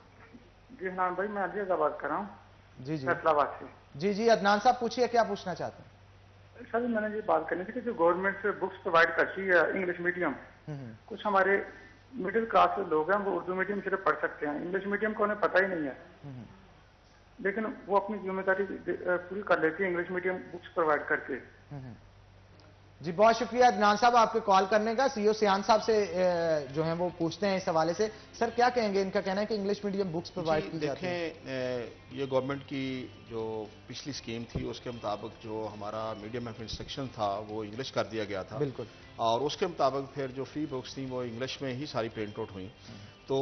जी हनान भाई, मैं अली का बात कर रहा हूँ जी जी फैसलाबाद से। जी जी अदनान साहब पूछिए, क्या पूछना चाहते हैं? सर मैंने ये बात करनी थी कि जो गवर्नमेंट से बुक्स प्रोवाइड करती है इंग्लिश मीडियम, कुछ हमारे मिडिल क्लास के लोग हैं वो उर्दू मीडियम सिर्फ पढ़ सकते हैं, इंग्लिश मीडियम को उन्हें पता ही नहीं है, लेकिन वो अपनी जिम्मेदारी पूरी कर लेती है इंग्लिश मीडियम बुक्स प्रोवाइड करके। जी बहुत शुक्रिया अदनान साहब आपके कॉल करने का। सीईओ सियान साहब से जो है वो पूछते हैं इस हवाले से। सर क्या कहेंगे, इनका कहना है कि इंग्लिश मीडियम बुक्स प्रोवाइड की जाती है। देखें, ये गवर्नमेंट की जो पिछली स्कीम थी उसके मुताबिक जो हमारा मीडियम ऑफ इंस्ट्रक्शन था वो इंग्लिश कर दिया गया था। बिल्कुल। और उसके मुताबिक फिर जो फ्री बुक्स थी वो इंग्लिश में ही सारी प्रिंट आउट हुई। तो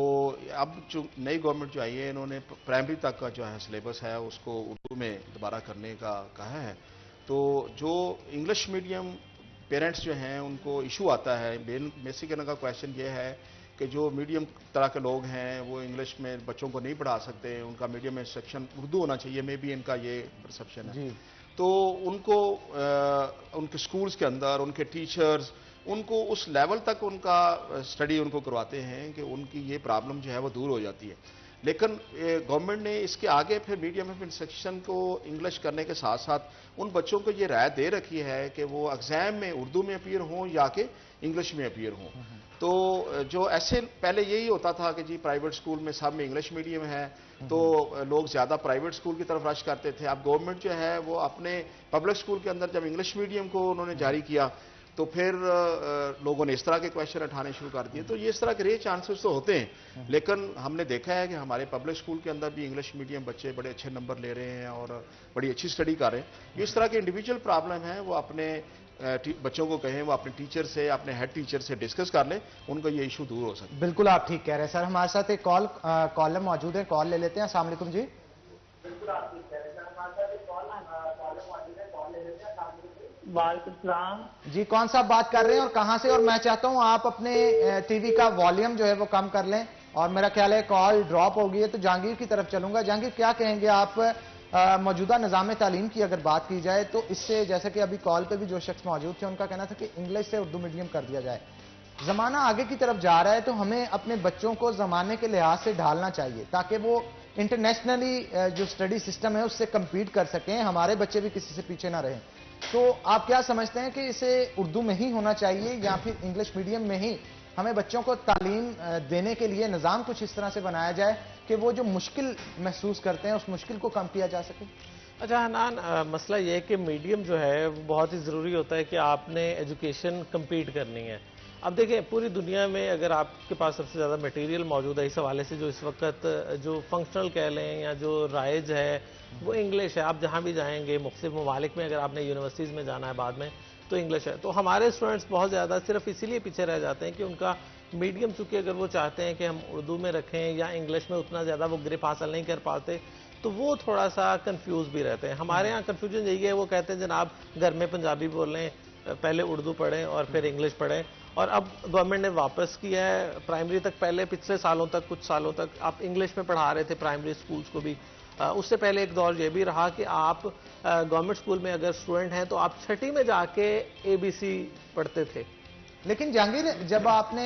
अब जो नई गवर्नमेंट जो आई है इन्होंने प्राइमरी तक का जो है सिलेबस है उसको उर्दू में दोबारा करने का कहा है। तो जो इंग्लिश मीडियम पेरेंट्स जो हैं उनको इशू आता है, बेसिक इनका क्वेश्चन ये है कि जो मीडियम तरह के लोग हैं वो इंग्लिश में बच्चों को नहीं पढ़ा सकते, उनका मीडियम इंस्ट्रक्शन उर्दू होना चाहिए, मे बी इनका ये परसेप्शन है। जी। तो उनको उनके स्कूल्स के अंदर उनके टीचर्स उनको उस लेवल तक उनका स्टडी उनको करवाते हैं कि उनकी ये प्रॉब्लम जो है वो दूर हो जाती है। लेकिन गवर्नमेंट ने इसके आगे फिर मीडियम ऑफ इंस्ट्रक्शन को इंग्लिश करने के साथ साथ उन बच्चों को ये राय दे रखी है कि वो एग्जाम में उर्दू में अपीयर हों या कि इंग्लिश में अपीयर हों। तो जो ऐसे पहले यही होता था कि जी प्राइवेट स्कूल में सब में इंग्लिश मीडियम है तो लोग ज़्यादा प्राइवेट स्कूल की तरफ रश करते थे। अब गवर्नमेंट जो है वो अपने पब्लिक स्कूल के अंदर जब इंग्लिश मीडियम को उन्होंने जारी किया तो फिर लोगों ने इस तरह के क्वेश्चन उठाने शुरू कर दिए। तो ये इस तरह के रे चांसेस तो होते हैं, लेकिन हमने देखा है कि हमारे पब्लिक स्कूल के अंदर भी इंग्लिश मीडियम बच्चे बड़े अच्छे नंबर ले रहे हैं और बड़ी अच्छी स्टडी कर रहे हैं। इस तरह के इंडिविजुअल प्रॉब्लम है वो अपने बच्चों को कहें, वो अपने टीचर से अपने हेड टीचर से डिस्कस कर लें, उनका ये इशू दूर हो सकता है। बिल्कुल आप ठीक कह रहे हैं सर। हमारे साथ एक कॉलर मौजूद है, कॉल ले लेते हैं। अस्सलाम वालेकुम जी। बिल्कुल आप ठीक कह रहे हैं सर, हमारे साथ एक कॉलर मौजूद है, कॉल ले लेते हैं। वालेकुम सलाम जी, कौन सा बात कर रहे हैं और कहां से? और मैं चाहता हूं आप अपने टीवी का वॉल्यूम जो है वो कम कर लें, और मेरा ख्याल है कॉल ड्रॉप हो गई है, तो जहांगीर की तरफ चलूंगा। जहांगीर, क्या कहेंगे आप मौजूदा निज़ाम तालीम की अगर बात की जाए तो इससे, जैसे कि अभी कॉल पे भी जो शख्स मौजूद थे उनका कहना था कि इंग्लिश से उर्दू मीडियम कर दिया जाए, जमाना आगे की तरफ जा रहा है तो हमें अपने बच्चों को जमाने के लिहाज से ढालना चाहिए ताकि वो इंटरनेशनली जो स्टडी सिस्टम है उससे कम्पीट कर सकें, हमारे बच्चे भी किसी से पीछे ना रहें। तो आप क्या समझते हैं कि इसे उर्दू में ही होना चाहिए या फिर इंग्लिश मीडियम में ही हमें बच्चों को तालीम देने के लिए निज़ाम कुछ इस तरह से बनाया जाए कि वो जो मुश्किल महसूस करते हैं उस मुश्किल को कम किया जा सके? अच्छा हनान, मसला ये है कि मीडियम जो है वो बहुत ही ज़रूरी होता है कि आपने एजुकेशन कम्पीट करनी है। अब देखें, पूरी दुनिया में अगर आपके पास सबसे ज़्यादा मटेरियल मौजूद है इस हवाले से, जो इस वक्त जो फंक्शनल कह लें या जो राइज है वो इंग्लिश है। आप जहाँ भी जाएंगे मुख्तलिफ ममालिक में, अगर आपने यूनिवर्सिटीज़ में जाना है बाद में तो इंग्लिश है। तो हमारे स्टूडेंट्स बहुत ज़्यादा सिर्फ इसीलिए पीछे रह जाते हैं कि उनका मीडियम, चूँकि अगर वो चाहते हैं कि हम उर्दू में रखें या इंग्लिश में, उतना ज़्यादा वो ग्रिप हासिल नहीं कर पाते, तो वो थोड़ा सा कंफ्यूज भी रहते हैं। हमारे यहाँ कन्फ्यूजन यही है, वो कहते हैं जनाब घर में पंजाबी बोलें, पहले उर्दू पढ़ें और फिर इंग्लिश पढ़ें। और अब गवर्नमेंट ने वापस किया है प्राइमरी तक, पहले पिछले सालों तक, कुछ सालों तक आप इंग्लिश में पढ़ा रहे थे प्राइमरी स्कूल्स को भी। उससे पहले एक दौर ये भी रहा कि आप गवर्नमेंट स्कूल में अगर स्टूडेंट हैं तो आप छठी में जाके ABC पढ़ते थे। लेकिन जहांगीर, जब आपने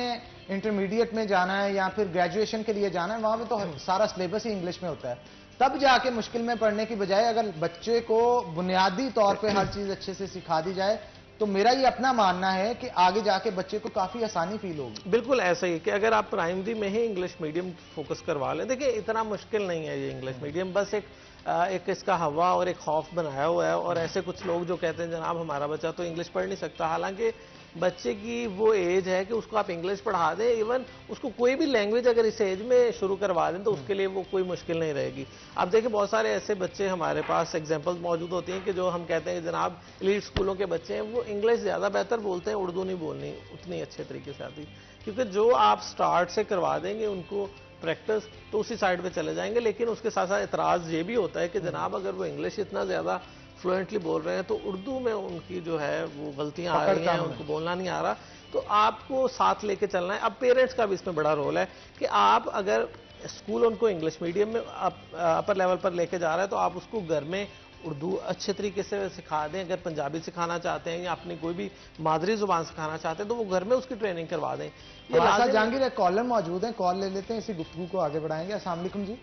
इंटरमीडिएट में जाना है या फिर ग्रेजुएशन के लिए जाना है, वहां पे तो सारा सिलेबस ही इंग्लिश में होता है। तब जाके मुश्किल में पढ़ने की बजाय अगर बच्चे को बुनियादी तौर पे हर चीज अच्छे से सिखा दी जाए तो मेरा ये अपना मानना है कि आगे जाके बच्चे को काफी आसानी फील होगी। बिल्कुल ऐसा ही कि अगर आप प्राइमरी में ही इंग्लिश मीडियम फोकस करवा लें, देखिए इतना मुश्किल नहीं है ये इंग्लिश मीडियम, बस एक इसका हवा और एक खौफ बनाया हुआ है। और ऐसे कुछ लोग जो कहते हैं जनाब हमारा बच्चा तो इंग्लिश पढ़ नहीं सकता, हालांकि बच्चे की वो एज है कि उसको आप इंग्लिश पढ़ा दें, इवन उसको कोई भी लैंग्वेज अगर इस एज में शुरू करवा दें तो उसके लिए वो कोई मुश्किल नहीं रहेगी। आप देखिए बहुत सारे ऐसे बच्चे हमारे पास एग्जांपल्स मौजूद होती हैं कि जो हम कहते हैं जनाब एलीट स्कूलों के बच्चे हैं, वो इंग्लिश ज़्यादा बेहतर बोलते हैं, उर्दू नहीं बोलनी उतनी अच्छे तरीके से आती, क्योंकि जो आप स्टार्ट से करवा देंगे उनको प्रैक्टिस तो उसी साइड पे चले जाएंगे। लेकिन उसके साथ साथ एतराज़ ये भी होता है कि जनाब अगर वो इंग्लिश इतना ज़्यादा फ्लुएंटली बोल रहे हैं तो उर्दू में उनकी जो है वो गलतियां आ रही हैं, उनको बोलना नहीं आ रहा, तो आपको साथ लेके चलना है। अब पेरेंट्स का भी इसमें बड़ा रोल है कि आप अगर स्कूल उनको इंग्लिश मीडियम में अपर लेवल पर लेके जा रहा है तो आप उसको घर में उर्दू अच्छे तरीके से सिखा दें। अगर पंजाबी सिखाना चाहते हैं या अपनी कोई भी मादरी जुबान सिखाना चाहते हैं तो वो घर में उसकी ट्रेनिंग करवा दें। जहांगीर, एक कॉलर मौजूद है, कॉल ले लेते हैं, इसी गुफ्तगू को आगे बढ़ाएंगे। अस्सलाम वालेकुम जी।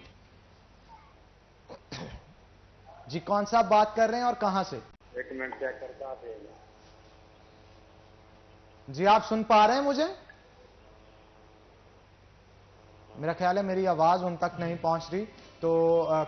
जी, कौन सा बात कर रहे हैं और कहां से? एक मिनट चेक करता आप। जी, आप सुन पा रहे हैं मुझे? मेरा ख्याल है मेरी आवाज उन तक नहीं पहुंच रही, तो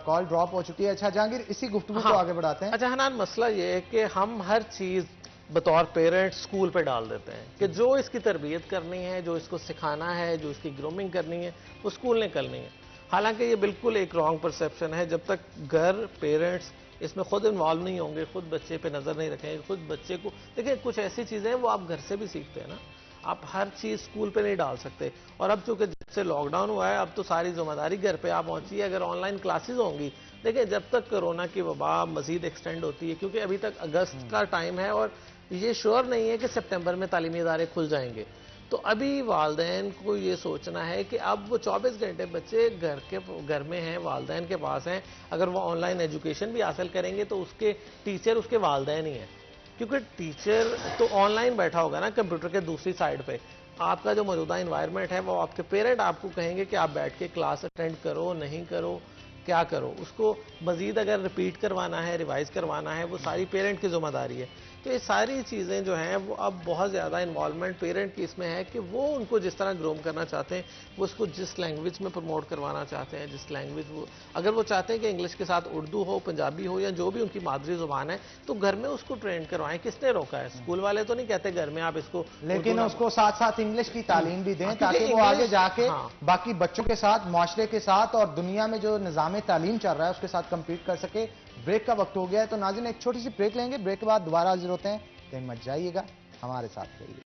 कॉल ड्रॉप हो चुकी है। अच्छा जहांगीर, इसी गुफ्तगू को आगे बढ़ाते हैं। अच्छा हनान, मसला ये है कि हम हर चीज बतौर पेरेंट्स स्कूल पे डाल देते हैं कि जो इसकी तरबियत करनी है, जो इसको सिखाना है, जो इसकी ग्रूमिंग करनी है वो स्कूल ने करनी है। हालांकि ये बिल्कुल एक रॉन्ग परसेप्शन है। जब तक घर पेरेंट्स इसमें खुद इन्वॉल्व नहीं होंगे, खुद बच्चे पे नजर नहीं रखेंगे, खुद बच्चे को देखिए, कुछ ऐसी चीजें हैं वो आप घर से भी सीखते हैं ना, आप हर चीज स्कूल पे नहीं डाल सकते। और अब चूंकि जब से लॉकडाउन हुआ है अब तो सारी जिम्मेदारी घर पे आ पहुंची है। अगर ऑनलाइन क्लासेस होंगी, देखिए जब तक कोरोना की वबा मजीद एक्सटेंड होती है, क्योंकि अभी तक अगस्त का टाइम है और ये श्योर नहीं है कि सितंबर में तालीमी इदारे खुल जाएंगे, तो अभी वालिदैन को ये सोचना है कि अब वो 24 घंटे बच्चे घर में हैं, वालिदैन के पास हैं। अगर वो ऑनलाइन एजुकेशन भी हासिल करेंगे तो उसके टीचर उसके वालिदैन ही हैं, क्योंकि टीचर तो ऑनलाइन बैठा होगा ना कंप्यूटर के दूसरी साइड पे। आपका जो मौजूदा इन्वायरमेंट है वो आपके पेरेंट आपको कहेंगे कि आप बैठ के क्लास अटेंड करो, नहीं करो, क्या करो। उसको मजीद अगर रिपीट करवाना है, रिवाइज करवाना है, वो सारी पेरेंट की जिम्मेदारी है। तो ये सारी चीज़ें जो हैं वो अब बहुत ज़्यादा इन्वॉल्वमेंट पेरेंट की इसमें है कि वो उनको जिस तरह ग्रोम करना चाहते हैं, वो उसको जिस लैंग्वेज में प्रमोट करवाना चाहते हैं, जिस लैंग्वेज वो अगर वो चाहते हैं कि इंग्लिश के साथ उर्दू हो, पंजाबी हो या जो भी उनकी मादरी ज़ुबान है, तो घर में उसको ट्रेन करवाएं। किसने रोका है? स्कूल वाले तो नहीं कहते घर में आप इसको, लेकिन उसको साथ साथ इंग्लिश की तालीम भी दें ताकि वो आगे जाके बाकी बच्चों के साथ, माशरे के साथ और दुनिया में जो निज़ाम तालीम चल रहा है उसके साथ कम्पीट कर सके। ब्रेक का वक्त हो गया है, तो नाज़रीन एक छोटी सी ब्रेक लेंगे, ब्रेक के बाद दोबारा हाजिर होते हैं। कहीं मत जाइएगा, हमारे साथ रहिए।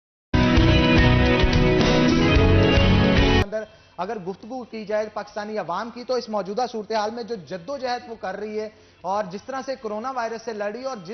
अंदर अगर गुफ्तगू की जाए पाकिस्तानी अवाम की, तो इस मौजूदा सूरत हाल में जो जद्दोजहद वो कर रही है और जिस तरह से कोरोना वायरस से लड़ी और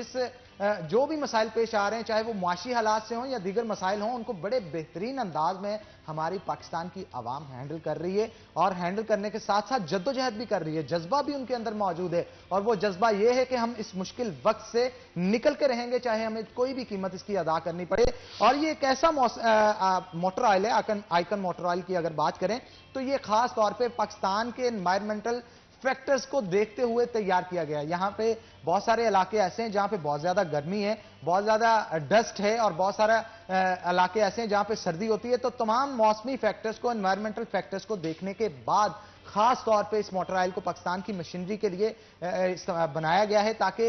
जो भी मसाइल पेश आ रहे हैं, चाहे वो मुआशी हालात से हों या दीगर मसाइल हों, उनको बड़े बेहतरीन अंदाज में हमारी पाकिस्तान की आवाम हैंडल कर रही है। और हैंडल करने के साथ साथ जद्दोजहद भी कर रही है, जज्बा भी उनके अंदर मौजूद है। और वो जज्बा ये है कि हम इस मुश्किल वक्त से निकल के रहेंगे, चाहे हमें कोई भी कीमत इसकी अदा करनी पड़े। और ये एक ऐसा मोटर ऑयल है, आइकन मोटर ऑयल की अगर बात करें तो ये खास तौर पर पाकिस्तान के एनवायरमेंटल फैक्टर्स को देखते हुए तैयार किया गया है। यहां पे बहुत सारे इलाके ऐसे हैं जहां पे बहुत ज्यादा गर्मी है, बहुत ज्यादा डस्ट है और बहुत सारे इलाके ऐसे हैं जहां पे सर्दी होती है। तो तमाम मौसमी फैक्टर्स को, एनवायरमेंटल फैक्टर्स को देखने के बाद खास तौर पे इस मोटर ऑयल को पाकिस्तान की मशीनरी के लिए बनाया गया है, ताकि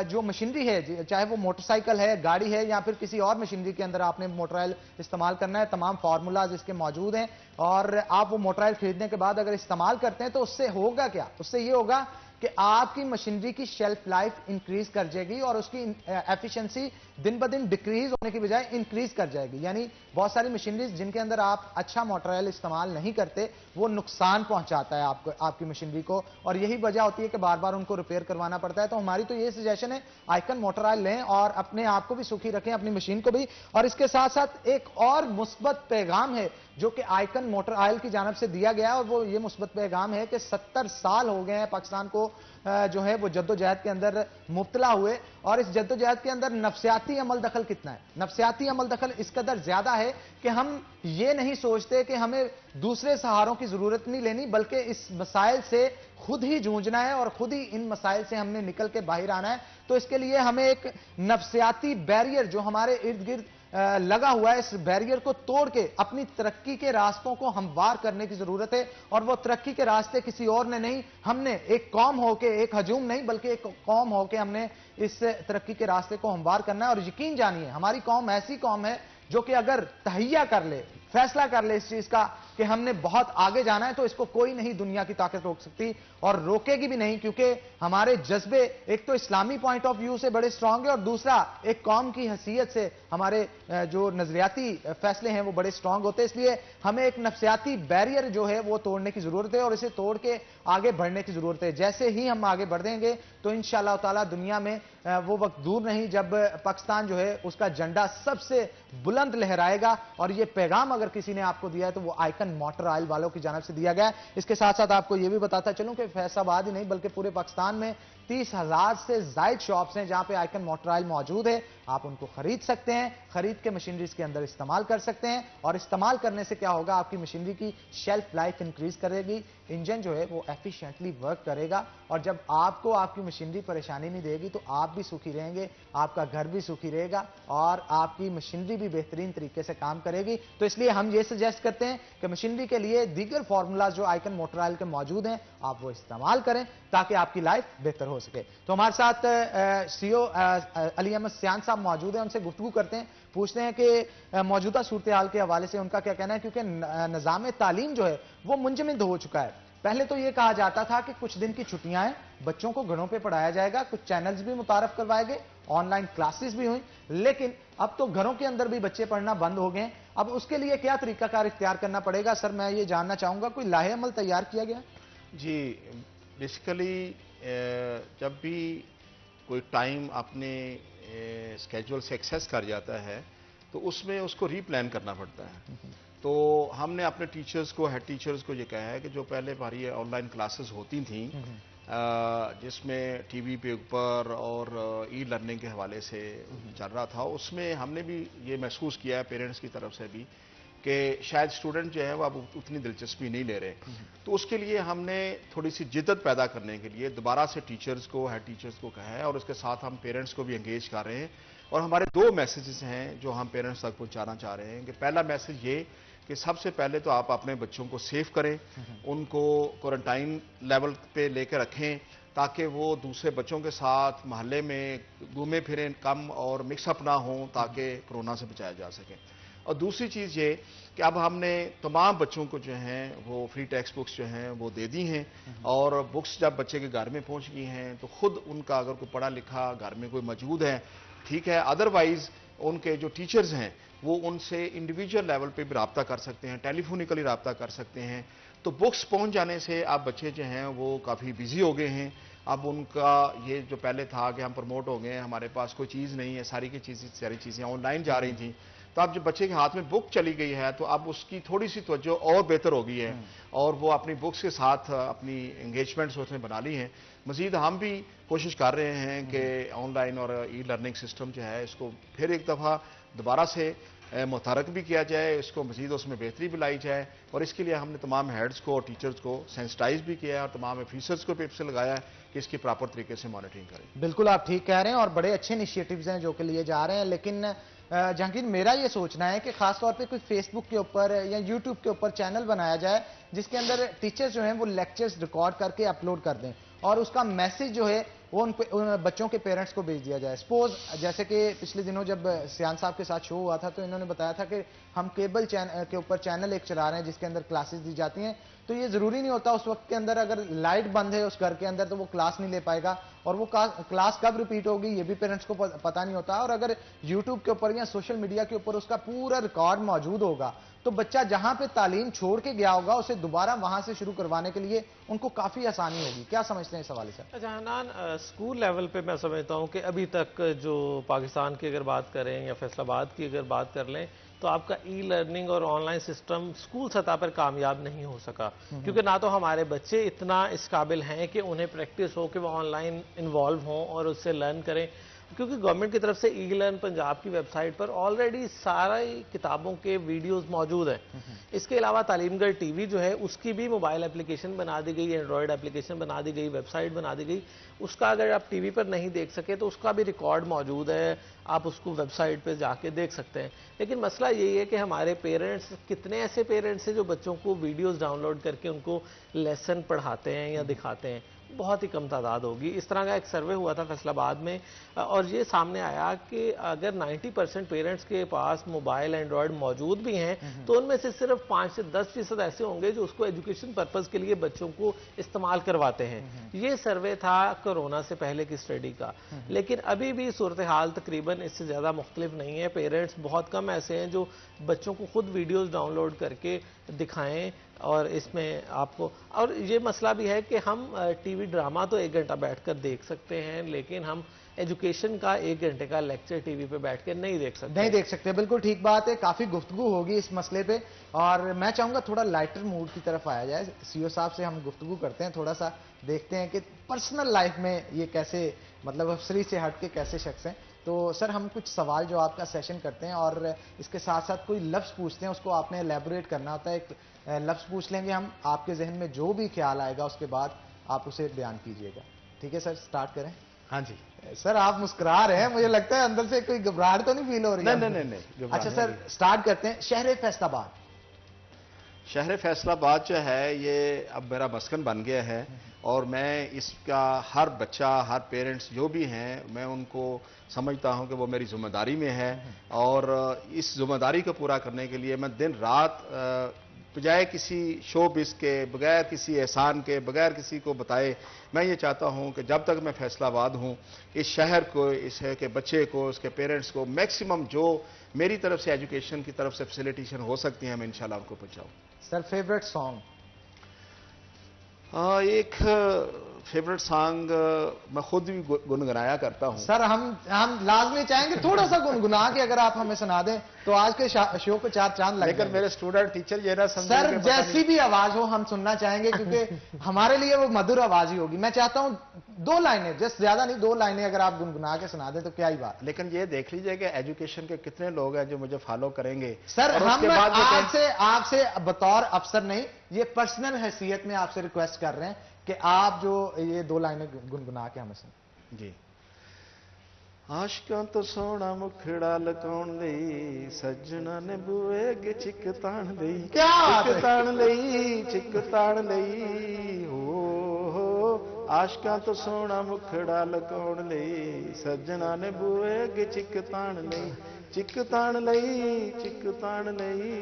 जो मशीनरी है, चाहे वो मोटरसाइकिल है, गाड़ी है या फिर किसी और मशीनरी के अंदर आपने मोटर ऑयल इस्तेमाल करना है, तमाम फार्मूलाज इसके मौजूद हैं। और आप वो मोटर ऑयल खरीदने के बाद अगर इस्तेमाल करते हैं तो उससे होगा क्या? उससे ये होगा कि आपकी मशीनरी की शेल्फ लाइफ इंक्रीज कर जाएगी और उसकी एफिशिएंसी दिन ब दिन डिक्रीज होने की बजाय इंक्रीज कर जाएगी। यानी बहुत सारी मशीनरीज जिनके अंदर आप अच्छा मोटर ऑयल इस्तेमाल नहीं करते, वो नुकसान पहुंचाता है आपकी मशीनरी को, और यही वजह होती है कि बार बार उनको रिपेयर करवाना पड़ता है। तो हमारी तो ये सजेशन है, आइकन मोटर ऑयल लें और अपने आप को भी सुखी रखें, अपनी मशीन को भी। और इसके साथ साथ एक और मुस्बत पैगाम है जो कि आइकन मोटर ऑयल की जानब से दिया गया है, और वो ये मुस्बत पैगाम है कि 70 साल हो गए हैं पाकिस्तान को जो है वो जद्दोजहद के अंदर मुब्तला हुए। और इस जद्दोजहद के अंदर नफ्सियाती अमल दखल कितना है? नफ्सियाती अमल दखल इस कदर ज्यादा है कि हम ये नहीं सोचते कि हमें दूसरे सहारों की जरूरत नहीं लेनी, बल्कि इस मसाइल से खुद ही जूझना है और खुद ही इन मसाइल से हमने निकल के बाहर आना है। तो इसके लिए हमें एक नफ्सियाती बैरियर जो हमारे इर्द गिर्द लगा हुआ है, इस बैरियर को तोड़ के अपनी तरक्की के रास्तों को हमवार करने की जरूरत है। और वो तरक्की के रास्ते किसी और ने नहीं, हमने एक कौम होके, एक हजूम नहीं बल्कि एक कौम होके हमने इस तरक्की के रास्ते को हमवार करना है। और यकीन जानिए, हमारी कौम ऐसी कौम है जो कि अगर तहैया कर ले, फैसला कर ले इस चीज का कि हमने बहुत आगे जाना है, तो इसको कोई नहीं दुनिया की ताकत रोक सकती और रोकेगी भी नहीं, क्योंकि हमारे जज्बे एक तो इस्लामी पॉइंट ऑफ व्यू से बड़े स्ट्रांग है और दूसरा एक कौम की हैसियत से हमारे जो नजरियाती फैसले हैं वो बड़े स्ट्रांग होते हैं। इसलिए हमें एक नफ्सियाती बैरियर जो है वो तोड़ने की जरूरत है और इसे तोड़ के आगे बढ़ने की जरूरत है। जैसे ही हम आगे बढ़ देंगे तो इंशाअल्लाह ताला दुनिया में वो वक्त दूर नहीं जब पाकिस्तान जो है उसका झंडा सबसे बुलंद लहराएगा। और ये पैगाम अगर किसी ने आपको दिया है तो वो आइकन मोटर ऑयल वालों की जानब से दिया गया है। इसके साथ साथ आपको यह भी बताता चलूं कि फैसलाबाद ही नहीं बल्कि पूरे पाकिस्तान में 30,000 से ज्यादा शॉप्स हैं जहां पे आइकन मोटर ऑयल मौजूद है। आप उनको खरीद सकते हैं, खरीद के मशीनरीज के अंदर इस्तेमाल कर सकते हैं। और इस्तेमाल करने से क्या होगा, आपकी मशीनरी की शेल्फ लाइफ इंक्रीज करेगी, इंजन जो है वो एफिशिएंटली वर्क करेगा। और जब आपको आपकी मशीनरी परेशानी नहीं देगी तो आप भी सुखी रहेंगे, आपका घर भी सुखी रहेगा और आपकी मशीनरी भी बेहतरीन तरीके से काम करेगी। तो इसलिए हम ये सजेस्ट करते हैं कि मशीनरी के लिए दीगर फार्मूलाज जो आइकन मोटर ऑयल के मौजूद हैं आप वो इस्तेमाल करें ताकि आपकी लाइफ बेहतर हो सके। तो हमारे साथ सीईओ अली अहमद सियान साहब मौजूद हैं, उनसे गुफ्तगू करते हैं, पूछते हैं कि मौजूदा सूरत हाल के हवाले से उनका क्या कहना है। क्योंकि निज़ाम तालीम जो है वो मुंजमद हो चुका है। पहले तो ये कहा जाता था कि कुछ दिन की छुट्टियां हैं, बच्चों को घरों पे पढ़ाया जाएगा, कुछ चैनल्स भी मुतारफ करवाए गए, ऑनलाइन क्लासेस भी हुई, लेकिन अब तो घरों के अंदर भी बच्चे पढ़ना बंद हो गए। अब उसके लिए क्या तरीकाकार इख्तियार करना पड़ेगा? सर मैं ये जानना चाहूंगा, कोई लाहे अमल तैयार किया गया? जी, बेसिकली जब भी कोई टाइम अपने स्केड्यूल से एक्सेस कर जाता है तो उसमें उसको रीप्लान करना पड़ता है। तो हमने अपने टीचर्स को, हेड टीचर्स को ये कहा है कि जो पहले हमारी ऑनलाइन क्लासेस होती थी जिसमें टीवी पे ऊपर और ई लर्निंग के हवाले से चल रहा था, उसमें हमने भी ये महसूस किया है पेरेंट्स की तरफ से भी कि शायद स्टूडेंट जो है वो अब उतनी दिलचस्पी नहीं ले रहे। तो उसके लिए हमने थोड़ी सी जिद्दत पैदा करने के लिए दोबारा से टीचर्स को, हेड टीचर्स को कहा है और उसके साथ हम पेरेंट्स को भी एंगेज कर रहे हैं। और हमारे 2 मैसेजेस हैं जो हम पेरेंट्स तक पहुंचाना चाह रहे हैं कि पहला मैसेज ये कि सबसे पहले तो आप अपने बच्चों को सेफ करें, उनको क्वारंटाइन लेवल पे लेकर रखें ताकि वो दूसरे बच्चों के साथ मोहल्ले में घूमे फिरें कम और मिक्सअप ना हो ताकि कोरोना से बचाया जा सके। और दूसरी चीज़ ये कि अब हमने तमाम बच्चों को जो हैं वो फ्री टेक्स्ट बुक्स जो हैं वो दे दी हैं और बुक्स जब बच्चे के घर में पहुंच गई हैं तो खुद उनका अगर कोई पढ़ा लिखा घर में कोई मौजूद है ठीक है, अदरवाइज उनके जो टीचर्स हैं वो उनसे इंडिविजुअल लेवल पे भी रब्ता कर सकते हैं, टेलीफोनिकली रब्ता कर सकते हैं। तो बुक्स पहुंच जाने से अब बच्चे जो हैं वो काफ़ी बिजी हो गए हैं। अब उनका ये जो पहले था कि हम प्रमोट हो गए, हमारे पास कोई चीज़ नहीं है, सारी चीज़ें ऑनलाइन जा रही थी, तो अब जब बच्चे के हाथ में बुक चली गई है तो अब उसकी थोड़ी सी तवज्जो और बेहतर हो गई है और वो अपनी बुक्स के साथ अपनी एंगेजमेंट्स उसने बना ली हैं। मजीद हम भी कोशिश कर रहे हैं कि ऑनलाइन और ई लर्निंग सिस्टम जो है इसको फिर एक दफ़ा दोबारा से मुतहरक भी किया जाए, इसको मजीद उसमें बेहतरी भी लाई जाए। और इसके लिए हमने तमाम हेड्स को और टीचर्स को सेंसिटाइज भी किया है और तमाम ऑफिसर्स को भी से लगाया है कि इसकी प्रॉपर तरीके से मॉनिटरिंग करें। बिल्कुल आप ठीक कह रहे हैं और बड़े अच्छे इनिशिएटिव्स हैं जो कि लिए जा रहे हैं, लेकिन जहांगीर मेरा ये सोचना है कि खासतौर पे कोई फेसबुक के ऊपर या यूट्यूब के ऊपर चैनल बनाया जाए जिसके अंदर टीचर्स जो हैं वो लेक्चर्स रिकॉर्ड करके अपलोड कर दें और उसका मैसेज जो है वो उन बच्चों के पेरेंट्स को भेज दिया जाए। सपोज जैसे कि पिछले दिनों जब सियान साहब के साथ शो हुआ था तो इन्होंने बताया था कि हम केबल चैनल के ऊपर चैनल एक चला रहे हैं जिसके अंदर क्लासेस दी जाती हैं, तो ये जरूरी नहीं होता उस वक्त के अंदर अगर लाइट बंद है उस घर के अंदर तो वो क्लास नहीं ले पाएगा और वो क्लास कब रिपीट होगी ये भी पेरेंट्स को पता नहीं होता। और अगर यूट्यूब के ऊपर या सोशल मीडिया के ऊपर उसका पूरा रिकॉर्ड मौजूद होगा तो बच्चा जहां पे तालीम छोड़ के गया होगा उसे दोबारा वहां से शुरू करवाने के लिए उनको काफी आसानी होगी। क्या समझते हैं इस हवाले से? जहानान, स्कूल लेवल पे मैं समझता हूं कि अभी तक जो पाकिस्तान की अगर बात करें या फैसलाबाद की अगर बात कर लें तो आपका ई लर्निंग और ऑनलाइन सिस्टम स्कूल सतह पर कामयाब नहीं हो सका क्योंकि ना तो हमारे बच्चे इतना इस काबिल हैं कि उन्हें प्रैक्टिस हो कि वो ऑनलाइन इन्वॉल्व हों और उससे लर्न करें, क्योंकि गवर्नमेंट की तरफ से ई लर्न पंजाब की वेबसाइट पर ऑलरेडी सारी किताबों के वीडियोस मौजूद हैं। इसके अलावा तालीमगढ़ टीवी जो है उसकी भी मोबाइल एप्लीकेशन बना दी गई, एंड्रॉयड एप्लीकेशन बना दी गई, वेबसाइट बना दी गई। उसका अगर आप टीवी पर नहीं देख सके तो उसका भी रिकॉर्ड मौजूद है, आप उसको वेबसाइट पर जाके देख सकते हैं। लेकिन मसला यही है कि हमारे पेरेंट्स, कितने ऐसे पेरेंट्स हैं जो बच्चों को वीडियोज़ डाउनलोड करके उनको लेसन पढ़ाते हैं या दिखाते हैं? बहुत ही कम तादाद होगी। इस तरह का एक सर्वे हुआ था फैसलाबाद में और ये सामने आया कि अगर 90% पेरेंट्स के पास मोबाइल एंड्रॉयड मौजूद भी हैं तो उनमें से सिर्फ 5 से 10% ऐसे होंगे जो उसको एजुकेशन पर्पस के लिए बच्चों को इस्तेमाल करवाते हैं। ये सर्वे था कोरोना से पहले की स्टडी का, लेकिन अभी भी सूरत हाल तकरीबन इससे ज़्यादा मुख्तलिफ नहीं है। पेरेंट्स बहुत कम ऐसे हैं जो बच्चों को खुद वीडियोज़ डाउनलोड करके दिखाएं और इसमें आपको, और ये मसला भी है कि हम टीवी ड्रामा तो 1 घंटा बैठकर देख सकते हैं लेकिन हम एजुकेशन का 1 घंटे का लेक्चर टीवी पे बैठ कर नहीं देख सकते। बिल्कुल ठीक बात है, काफी गुफ्तगू होगी इस मसले पे और मैं चाहूंगा थोड़ा लाइटर मूड की तरफ आया जाए। सीओ साहब से हम गुफ्तगू करते हैं, थोड़ा सा देखते हैं कि पर्सनल लाइफ में ये कैसे, मतलब अफसरी से हट के कैसे शख्स हैं। तो सर हम कुछ सवाल जो आपका सेशन करते हैं और इसके साथ साथ कोई लफ्ज़ पूछते हैं, उसको आपने एलेबोरेट करना होता है। एक लफ्ज़ पूछ लेंगे हम, आपके जहन में जो भी ख्याल आएगा उसके बाद आप उसे बयान कीजिएगा। ठीक है सर, स्टार्ट करें। हाँ जी सर आप मुस्कुरा रहे हैं, मुझे लगता है अंदर से कोई घबराहट तो नहीं फील हो रही है? नहीं। अच्छा सर स्टार्ट करते हैं। शहर फैसलाबाद। शहर फैसलाबाद जो है ये अब मेरा मस्कन बन गया है और मैं इसका हर बच्चा, हर पेरेंट्स जो भी हैं, मैं उनको समझता हूं कि वो मेरी जिम्मेदारी में है और इस जिम्मेदारी को पूरा करने के लिए मैं दिन रात बजाय किसी शोबिस के, बगैर किसी एहसान के, बगैर किसी को बताए, मैं ये चाहता हूं कि जब तक मैं फैसलाबाद हूं इस शहर को, इस शहर के बच्चे को, उसके पेरेंट्स को मैक्सिमम जो मेरी तरफ से एजुकेशन की तरफ से फैसिलिटेशन हो सकती है मैं इंशाल्लाह उनको पहुंचाऊं। Sir favourite song? एक फेवरेट सॉन्ग मैं खुद भी गुनगुनाया करता हूँ। सर हम लाजमी चाहेंगे थोड़ा सा गुनगुना के अगर आप हमें सुना दें तो आज के शो को 4 चांद लग लेकिन मेरे स्टूडेंट टीचर ये ना समझे सर जैसी भी आवाज हो हम सुनना चाहेंगे, क्योंकि हमारे लिए वो मधुर आवाज ही होगी। मैं चाहता हूं 2 लाइनें, जस्ट ज्यादा नहीं 2 लाइनें अगर आप गुनगुना के सुना दें तो क्या ही बात। लेकिन ये देख लीजिए कि एजुकेशन के कितने लोग हैं जो मुझे फॉलो करेंगे। सर हम आपसे बतौर अफसर नहीं, ये पर्सनल हैसियत में आपसे रिक्वेस्ट कर रहे हैं कि आप जो ये 2 लाइनें गुनगुना के हमें सुन। जी। आशकां तो सोना मुखड़ा लकाउण लई सज्जना ने बूए अगे चिक ताण लई, चिक ताण लई, चिक ताण लई हो। आशकां तो सोना मुखड़ा लकाउण लई सज्जना ने बूए अगे चिक ताण लई, चिक ताण लई, चिक ताण लई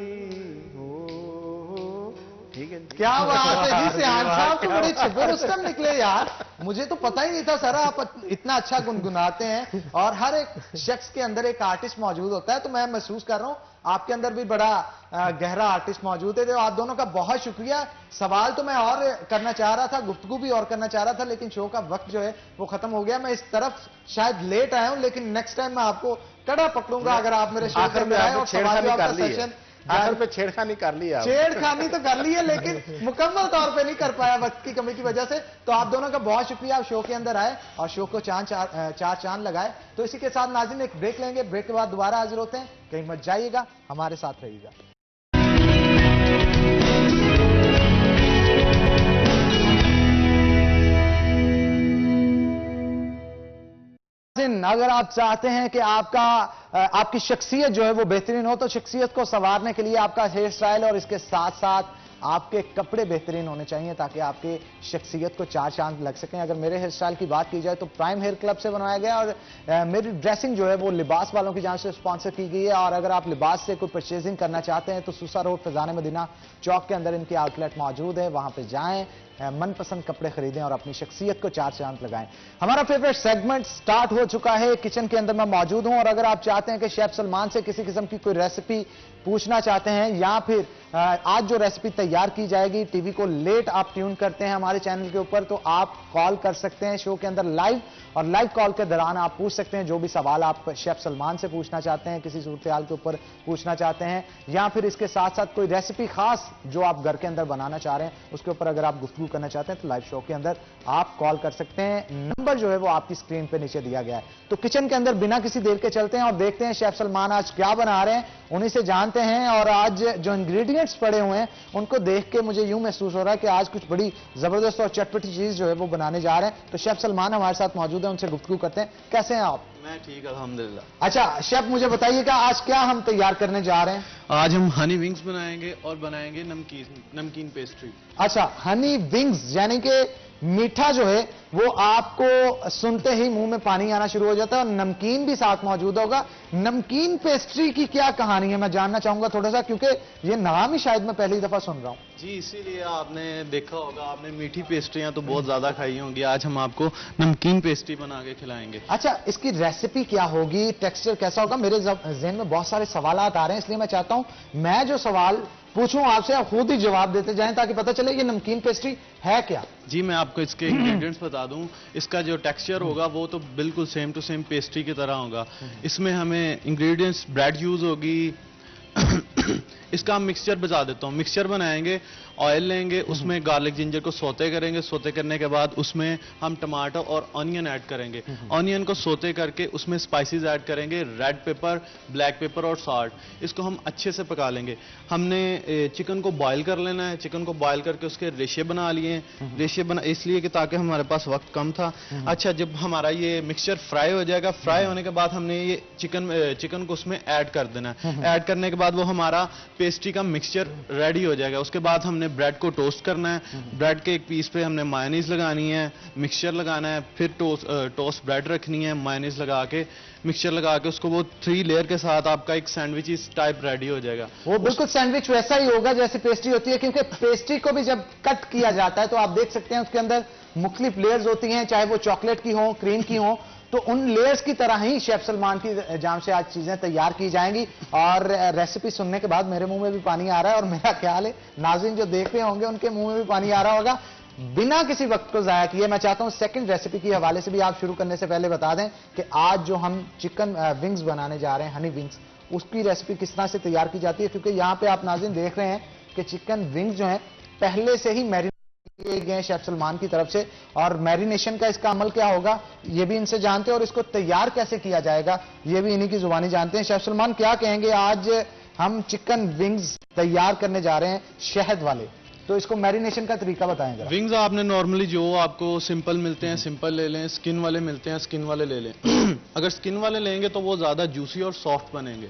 हो। ठीक है, क्या बात है जी, सियान साहब तो बड़े छिपे रुस्तम निकले यार। मुझे तो पता ही नहीं था सर आप इतना अच्छा गुनगुनाते हैं, और हर एक शख्स के अंदर एक आर्टिस्ट मौजूद होता है। तो मैं महसूस कर रहा हूं आपके अंदर भी बड़ा गहरा आर्टिस्ट मौजूद है। तो आप दोनों का बहुत शुक्रिया। सवाल तो मैं और करना चाह रहा था, गुफ्तगू भी और करना चाह रहा था, लेकिन शो का वक्त जो है वो खत्म हो गया। मैं इस तरफ शायद लेट आया हूं, लेकिन नेक्स्ट टाइम मैं आपको कड़ा पकड़ूंगा अगर आप मेरे शो में आए और सवाल का सेशन आखिर पे छेड़खानी कर लिया। छेड़खानी तो कर ली है, लेकिन मुकम्मल तौर पे नहीं कर पाया वक्त की कमी की वजह से। तो आप दोनों का बहुत शुक्रिया, आप शो के अंदर आए और शो को 4 चांद लगाए। तो इसी के साथ नाज़रीन एक ब्रेक लेंगे, ब्रेक के बाद दोबारा हाजिर होते हैं। कहीं मत जाइएगा, हमारे साथ रहिएगा। अगर आप चाहते हैं कि आपकी शख्सियत जो है वो बेहतरीन हो, तो शख्सियत को संवारने के लिए आपका हेयर स्टाइल और इसके साथ साथ आपके कपड़े बेहतरीन होने चाहिए ताकि आपके शख्सियत को 4 चांद लग सकें। अगर मेरे हेयर स्टाइल की बात की जाए तो प्राइम हेयर क्लब से बनवाया गया, और मेरी ड्रेसिंग जो है वो लिबास वालों की जान से स्पॉन्सर की गई है। और अगर आप लिबास से कोई परचेजिंग करना चाहते हैं तो सुसा रोड फैजान मदीना चौक के अंदर इनकी आउटलेट मौजूद है, वहां पर जाएं, मनपसंद कपड़े खरीदें और अपनी शख्सियत को 4 चांद लगाएं। हमारा फेवरेट सेगमेंट स्टार्ट हो चुका है, किचन के अंदर मैं मौजूद हूं। और अगर आप चाहते हैं कि शेफ सलमान से किसी किस्म की कोई रेसिपी पूछना चाहते हैं, या फिर आज जो रेसिपी तैयार की जाएगी, टीवी को लेट आप ट्यून करते हैं हमारे चैनल के ऊपर, तो आप कॉल कर सकते हैं शो के अंदर लाइव, और लाइव कॉल के दौरान आप पूछ सकते हैं जो भी सवाल आप शेफ सलमान से पूछना चाहते हैं, किसी सूरत हाल के ऊपर पूछना चाहते हैं, या फिर इसके साथ साथ कोई रेसिपी खास जो आप घर के अंदर बनाना चाह रहे हैं उसके ऊपर अगर आप गुफ्तगू करना चाहते हैं तो लाइव शो के अंदर आप कॉल कर सकते हैं। नंबर जो है वो आपकी स्क्रीन पे नीचे दिया गया है। तो किचन के अंदर बिना किसी देर के चलते हैं और देखते हैं शेफ सलमान आज क्या बना रहे हैं, उन्हीं से जानते हैं। और आज जो इंग्रेडिएंट्स पड़े हुए हैं उनको देख के मुझे यूं महसूस हो रहा है कि आज कुछ बड़ी जबरदस्त और चटपटी चीज जो है वो बनाने जा रहे हैं। तो शेफ सलमान हमारे साथ मौजूद है, उनसे गुफ्तगू करते हैं। कैसे हैं आप? मैं ठीक, अल्हम्दुलिल्लाह। अच्छा शेफ, मुझे बताइएगा आज क्या हम तैयार करने जा रहे हैं? आज हम हनी विंग्स बनाएंगे और बनाएंगे नमकीन पेस्ट्री। अच्छा, हनी विंग्स यानी कि मीठा जो है वो आपको सुनते ही मुंह में पानी आना शुरू हो जाता है, और नमकीन भी साथ मौजूद होगा। नमकीन पेस्ट्री की क्या कहानी है मैं जानना चाहूंगा थोड़ा सा, क्योंकि ये नाम ही शायद मैं पहली दफा सुन रहा हूं। जी, इसीलिए आपने देखा होगा, आपने मीठी पेस्ट्रियां तो बहुत ज्यादा खाई होंगी, आज हम आपको नमकीन पेस्ट्री बना के खिलाएंगे। अच्छा, इसकी रेसिपी क्या होगी, टेक्सचर कैसा होगा? मेरे जहन में बहुत सारे सवाल आ रहे हैं, इसलिए मैं चाहता हूं मैं जो सवाल पूछूं आपसे आप खुद ही जवाब देते जाएं ताकि पता चले ये नमकीन पेस्ट्री है क्या। जी, मैं आपको इसके इंग्रेडिएंट्स बता दूं। इसका जो टेक्सचर होगा वो तो बिल्कुल सेम टू सेम पेस्ट्री की तरह होगा। इसमें हमें इंग्रेडिएंट्स ब्रेड यूज होगी इसका हम मिक्सचर बता देता हूँ। मिक्सचर बनाएंगे, ऑयल लेंगे, उसमें गार्लिक जिंजर को सोते करेंगे, सोते करने के बाद उसमें हम टमाटर और ऑनियन ऐड करेंगे। ऑनियन को सोते करके उसमें स्पाइसेस ऐड करेंगे, रेड पेपर, ब्लैक पेपर और सॉल्ट। इसको हम अच्छे से पका लेंगे। हमने चिकन को बॉयल कर लेना है, चिकन को बॉयल करके उसके रेशे बना लिए। रेशे बना इसलिए कि ताकि हमारे पास वक्त कम था। अच्छा, जब हमारा ये मिक्सचर फ्राई हो जाएगा, फ्राई होने के बाद हमने ये चिकन को उसमें ऐड कर देना है। ऐड करने के बाद वो हमारा पेस्ट्री का मिक्सचर रेडी हो जाएगा। उसके बाद हमने ब्रेड को टोस्ट करना है। ब्रेड के एक पीस पे हमने मायोनीज लगानी है, मिक्सचर लगाना है, फिर टोस्ट ब्रेड रखनी है, मायोनीज लगा के मिक्सचर लगा के उसको वो 3 लेयर के साथ आपका एक सैंडविच इस टाइप रेडी हो जाएगा। वो बिल्कुल सैंडविच वैसा ही होगा जैसे पेस्ट्री होती है, क्योंकि पेस्ट्री को भी जब कट किया जाता है तो आप देख सकते हैं उसके अंदर मुख्तलिफ लेयर्स होती हैं, चाहे वो चॉकलेट की हो, क्रीम की हो। तो उन लेयर्स की तरह ही शेफ सलमान की जान से आज चीजें तैयार की जाएंगी। और रेसिपी सुनने के बाद मेरे मुंह में भी पानी आ रहा है, और मेरा ख्याल है नाज़रीन जो देख रहे होंगे उनके मुंह में भी पानी आ रहा होगा। बिना किसी वक्त को जाया किए मैं चाहता हूं सेकंड रेसिपी के हवाले से भी आप शुरू करने से पहले बता दें कि आज जो हम चिकन विंग्स बनाने जा रहे हैं, हनी विंग्स, उसकी रेसिपी किस तरह से तैयार की जाती है। क्योंकि यहां पे आप नाज़रीन देख रहे हैं कि चिकन विंग्स जो है पहले से ही मैरिनेट किए गए शेफ सलमान की तरफ से, और मैरिनेशन का इसका अमल क्या होगा ये भी इनसे जानते हैं, और इसको तैयार कैसे किया जाएगा ये भी इन्हीं की जुबानी जानते हैं। शेफ सलमान क्या कहेंगे, आज हम चिकन विंग्स तैयार करने जा रहे हैं शहद वाले, तो इसको मैरिनेशन का तरीका बताएंगे। विंग्स आपने नॉर्मली जो आपको सिंपल मिलते हैं सिंपल ले लें, स्किन वाले मिलते हैं स्किन वाले ले लें। अगर स्किन वाले लेंगे तो वो ज्यादा जूसी और सॉफ्ट बनेंगे।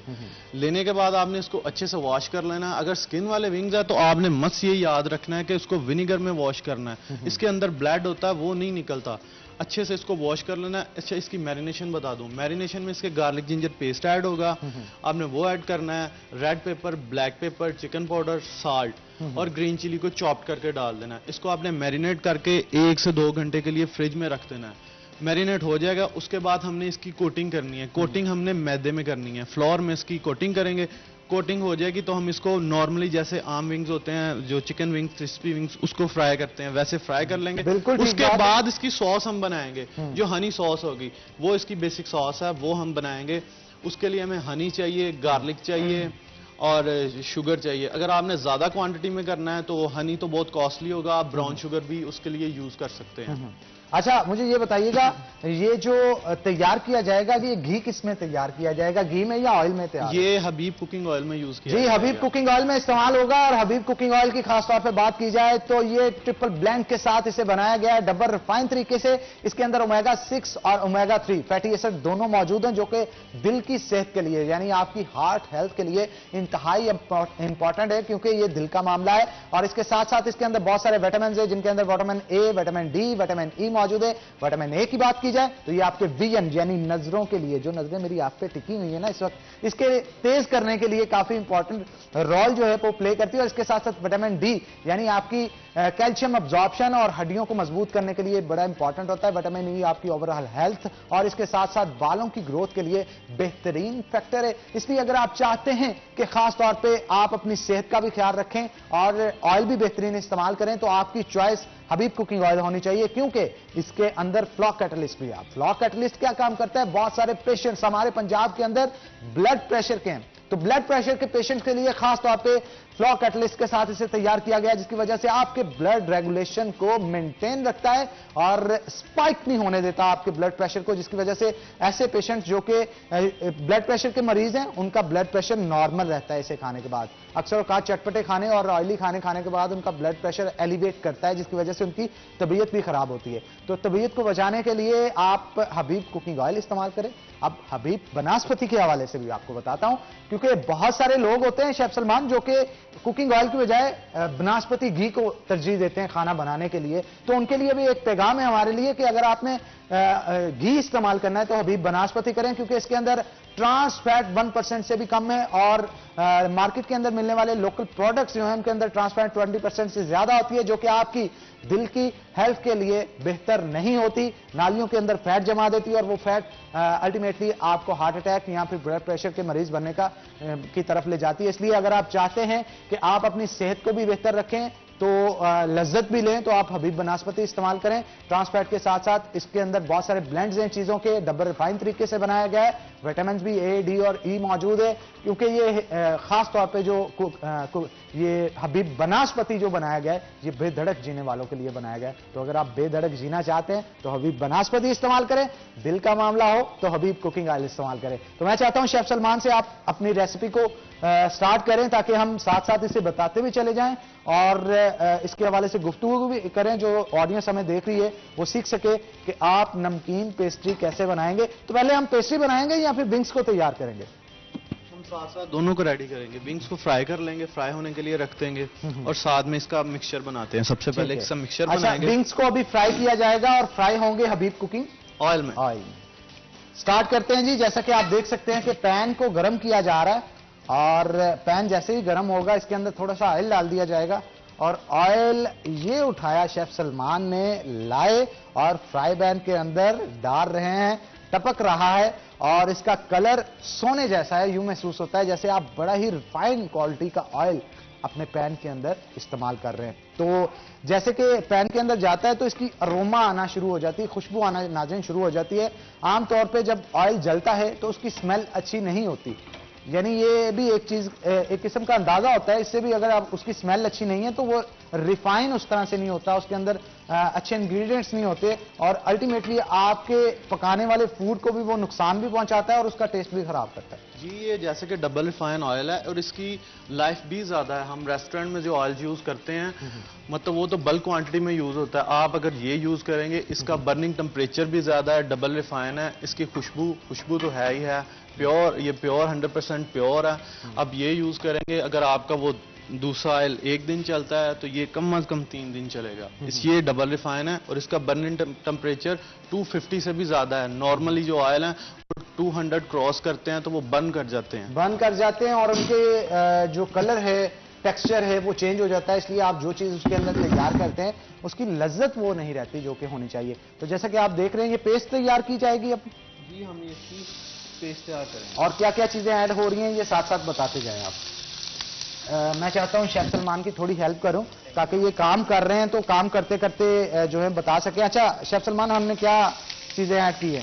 लेने के बाद आपने इसको अच्छे से वॉश कर लेना है। अगर स्किन वाले विंग्स है तो आपने मस्त ये याद रखना है कि इसको विनीगर में वॉश करना है। इसके अंदर ब्लड होता है वो नहीं निकलता। अच्छे से इसको वॉश कर लेना है। अच्छा, इसकी मैरिनेशन बता दूं, मैरिनेशन में इसके गार्लिक जिंजर पेस्ट ऐड होगा, आपने वो ऐड करना है, red pepper, black pepper, chicken powder, salt और ग्रीन चिली को चॉप करके डाल देना है। इसको आपने मैरिनेट करके 1 से 2 घंटे के लिए फ्रिज में रख देना है। मैरिनेट हो जाएगा, उसके बाद हमने इसकी कोटिंग करनी है। कोटिंग हमने मैदे में करनी है, फ्लोर में इसकी कोटिंग करेंगे। कोटिंग हो जाएगी तो हम इसको नॉर्मली जैसे आम विंग्स होते हैं, जो चिकन विंग्स, क्रिस्पी विंग्स, उसको फ्राई करते हैं वैसे फ्राई कर लेंगे। उसके बाद इसकी सॉस हम बनाएंगे, जो हनी सॉस होगी वो इसकी बेसिक सॉस है, वो हम बनाएंगे। उसके लिए हमें हनी चाहिए, गार्लिक चाहिए और शुगर चाहिए। अगर आपने ज्यादा क्वांटिटी में करना है तो हनी तो बहुत कॉस्टली होगा, आप ब्राउन शुगर भी उसके लिए यूज कर सकते हैं। अच्छा, मुझे ये बताइएगा, ये जो तैयार किया जाएगा ये घी किस में तैयार किया जाएगा, घी में या ऑयल में तैयार? ये हबीब कुकिंग ऑयल में यूज किया जी, हबीब कुकिंग ऑयल में इस्तेमाल होगा। और हबीब कुकिंग ऑयल की खासतौर पे बात की जाए तो ये ट्रिपल ब्लेंड के साथ इसे बनाया गया है, डबल रिफाइन तरीके से। इसके अंदर ओमेगा 6 और ओमेगा 3 फैटी एसिड दोनों मौजूद हैं, जो कि दिल की सेहत के लिए यानी आपकी हार्ट हेल्थ के लिए इंतहाई इंपॉर्टेंट है, क्योंकि ये दिल का मामला है। और इसके साथ साथ इसके अंदर बहुत सारे विटामिन है, जिनके अंदर vitamin A, vitamin D, vitamin E मौजूद है। विटामिन ए की बात की जाए तो ये आपके विजन यानी नजरों के लिए, जो नजरें मेरी आप पे टिकी हुई है ना इस वक्त, इसके तेज करने के लिए काफी इंपॉर्टेंट रोल जो है वो प्ले करती है। और इसके साथ साथ विटामिन डी यानी आपकी कैल्शियम अब्जॉर्प्शन और हड्डियों को मजबूत करने के लिए बड़ा इंपॉर्टेंट होता है। विटामिन ई आपकी ओवरऑल हेल्थ और इसके साथ साथ बालों की ग्रोथ के लिए बेहतरीन फैक्टर है। इसलिए अगर आप चाहते हैं कि खास तौर पे आप अपनी सेहत का भी ख्याल रखें और ऑयल भी बेहतरीन इस्तेमाल करें, तो आपकी चॉइस हबीब कुकिंग ऑयल होनी चाहिए, क्योंकि इसके अंदर फ्लॉ कैटलिस्ट भी है। फ्लॉ कैटलिस्ट क्या काम करता है, बहुत सारे पेशेंट्स हमारे पंजाब के अंदर ब्लड प्रेशर के हैं, तो ब्लड प्रेशर के पेशेंट्स के लिए खास तौर पे फ्लॉ कैटलिस्ट के साथ इसे तैयार किया गया, जिसकी वजह से आपके ब्लड रेगुलेशन को मेंटेन रखता है और स्पाइक नहीं होने देता आपके ब्लड प्रेशर को, जिसकी वजह से ऐसे पेशेंट्स जो कि ब्लड प्रेशर के मरीज हैं उनका ब्लड प्रेशर नॉर्मल रहता है इसे खाने के बाद। अक्सर औकात चटपटे खाने और ऑयली खाने के बाद उनका ब्लड प्रेशर एलिवेट करता है, जिसकी वजह से उनकी तबीयत भी खराब होती है। तो तबीयत को बचाने के लिए आप हबीब कुकिंग ऑयल इस्तेमाल करें। अब हबीब बनास्पति के हवाले से भी आपको बताता हूं, क्योंकि बहुत सारे लोग होते हैं शेफ सलमान जो कि कुकिंग ऑयल की बजाय बनास्पति घी को तरजीह देते हैं खाना बनाने के लिए। तो उनके लिए भी एक पैगाम है हमारे लिए कि अगर आपने घी इस्तेमाल करना है तो हबीब बनास्पति करें, क्योंकि इसके अंदर ट्रांस फैट 1% से भी कम है और मार्केट के अंदर मिलने वाले लोकल प्रोडक्ट्स जो हैं उनके अंदर ट्रांस फैट 20% से ज्यादा होती है, जो कि आपकी दिल की हेल्थ के लिए बेहतर नहीं होती, नालियों के अंदर फैट जमा देती है और वो फैट अल्टीमेटली आपको हार्ट अटैक या फिर ब्लड प्रेशर के मरीज बनने की तरफ ले जाती है। इसलिए अगर आप चाहते हैं कि आप अपनी सेहत को भी बेहतर रखें तो लज्जत भी लें, तो आप हबीब बनास्पति इस्तेमाल करें। ट्रांसफैट के साथ साथ इसके अंदर बहुत सारे ब्लेंड्स हैं चीजों के, डबल रिफाइन तरीके से बनाया गया है, विटामिन भी ए, डी और ई मौजूद है, क्योंकि ये खास तौर पे जो ये हबीब बनास्पति जो बनाया गया है ये बेधड़क जीने वालों के लिए बनाया गया है। तो अगर आप बेधड़क जीना चाहते हैं तो हबीब बनास्पति इस्तेमाल करें, दिल का मामला हो तो हबीब कुकिंग ऑयल इस्तेमाल करें। तो मैं चाहता हूं शेफ सलमान से आप अपनी रेसिपी को स्टार्ट करें, ताकि हम साथ साथ इसे बताते भी चले जाएं और इसके हवाले से गुफ्तगू भी करें, जो ऑडियंस हमें देख रही है वो सीख सके कि आप नमकीन पेस्ट्री कैसे बनाएंगे। तो पहले हम पेस्ट्री बनाएंगे या फिर विंग्स को तैयार करेंगे? हम साथ साथ दोनों को रेडी करेंगे। विंग्स को फ्राई कर लेंगे, फ्राई होने के लिए रख देंगे और साथ में इसका मिक्सचर बनाते हैं। सबसे पहले इसका मिक्सचर बनाएंगे। विंग्स को अभी फ्राई किया जाएगा और फ्राई होंगे हबीब कुकिंग ऑयल में। स्टार्ट करते हैं जी। जैसा कि आप देख सकते हैं कि पैन को गर्म किया जा रहा है और पैन जैसे ही गर्म होगा इसके अंदर थोड़ा सा ऑयल डाल दिया जाएगा और ऑयल ये उठाया शेफ सलमान ने, लाए और फ्राई पैन के अंदर डाल रहे हैं, टपक रहा है और इसका कलर सोने जैसा है। यूं महसूस होता है जैसे आप बड़ा ही रिफाइंड क्वालिटी का ऑयल अपने पैन के अंदर इस्तेमाल कर रहे हैं। तो जैसे कि पैन के अंदर जाता है तो इसकी अरोमा आना शुरू हो जाती है, खुशबू आना नाज़रीन शुरू हो जाती है। आमतौर पे जब ऑयल जलता है तो उसकी स्मेल अच्छी नहीं होती, यानी ये भी एक चीज, एक किस्म का अंदाजा होता है इससे भी, अगर आप उसकी स्मेल अच्छी नहीं है तो वो रिफाइन उस तरह से नहीं होता, उसके अंदर अच्छे इंग्रेडिएंट्स नहीं होते और अल्टीमेटली आपके पकाने वाले फूड को भी वो नुकसान भी पहुंचाता है और उसका टेस्ट भी खराब करता है। जी, ये जैसे कि डबल रिफाइन ऑयल है और इसकी लाइफ भी ज़्यादा है। हम रेस्टोरेंट में जो ऑयल यूज़ करते हैं मतलब वो तो बल्क क्वांटिटी में यूज़ होता है। आप अगर ये यूज़ करेंगे, इसका बर्निंग टेम्परेचर भी ज़्यादा है, डबल रिफाइन है, इसकी खुशबू तो है ही है, प्योर, ये प्योर 100% प्योर है। अब ये यूज़ करेंगे, अगर आपका वो दूसरा ऑयल 1 दिन चलता है तो ये कम से कम 3 दिन चलेगा। ये डबल रिफाइन है और इसका बर्निंग टेम्परेचर 250 से भी ज़्यादा है। नॉर्मली जो ऑयल है 200 क्रॉस करते हैं तो वो बर्न कर जाते हैं और उनके जो कलर है, टेक्सचर है, वो चेंज हो जाता है। इसलिए आप जो चीज़ उसके अंदर तैयार करते हैं उसकी लज्जत वो नहीं रहती जो कि होनी चाहिए। तो जैसा कि आप देख रहे हैं ये पेस्ट तैयार की जाएगी अब। जी, हम इसकी पेस्ट तैयार करेंगे और क्या क्या चीज़ें ऐड हो रही हैं ये साथ साथ बताते जाएं आप। मैं चाहता हूं शेफ सलमान की थोड़ी हेल्प करूं ताकि ये काम कर रहे हैं तो काम करते करते जो है बता सके। अच्छा शेफ सलमान, हमने क्या चीजें ऐड की है?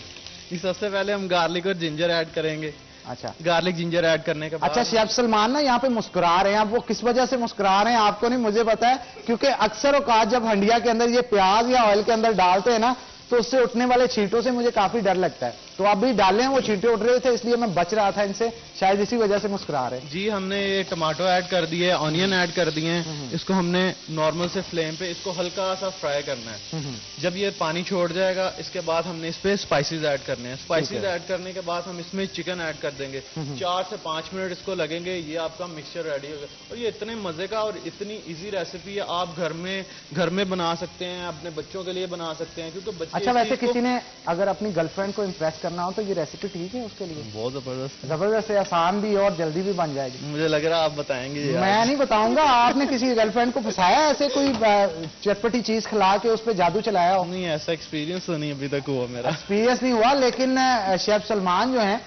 सबसे पहले हम गार्लिक और जिंजर ऐड करेंगे। अच्छा, गार्लिक जिंजर ऐड करने के बाद। अच्छा, शेफ सलमान ना यहाँ पे मुस्कुरा रहे हैं, अब वो किस वजह से मुस्कुरा रहे हैं आपको नहीं, मुझे पता है, क्योंकि अक्सर औकात जब हंडिया के अंदर ये प्याज या ऑयल के अंदर डालते हैं ना तो उससे उठने वाले छींटों से मुझे काफी डर लगता है। तो आप भी डाले हैं, वो छींटे उठ रहे थे इसलिए मैं बच रहा था इनसे, शायद इसी वजह से मुस्कुरा रहे हैं। जी, हमने ये टमाटो ऐड कर दिए, ऑनियन ऐड कर दिए हैं। इसको हमने नॉर्मल से फ्लेम पे इसको हल्का सा फ्राई करना है। जब ये पानी छोड़ जाएगा इसके बाद हमने इस पे स्पाइसेस ऐड करने हैं। स्पाइसेस ऐड करने के बाद हम इसमें चिकन ऐड कर देंगे। 4 से 5 मिनट इसको लगेंगे, ये आपका मिक्सचर रेडी होगा। और ये इतने मजे का और इतनी ईजी रेसिपी है, आप घर में बना सकते हैं, अपने बच्चों के लिए बना सकते हैं, क्योंकि बच्चे। अच्छा, वैसे किसी ने अगर अपनी गर्लफ्रेंड को इम्प्रेस करना हो तो ये रेसिपी ठीक है उसके लिए? बहुत जबरदस्त है, आसान भी और जल्दी भी बन जाएगी। मुझे लग रहा है आप बताएंगे। मैं नहीं बताऊंगा। आपने किसी गर्लफ्रेंड को फंसाया ऐसे, कोई चटपटी चीज खिला के उस पर जादू चलाया हो? नहीं, ऐसा एक्सपीरियंस तो नहीं अभी तक हुआ मेरा। एक्सपीरियंस नहीं हुआ, लेकिन शेफ सलमान जो हैं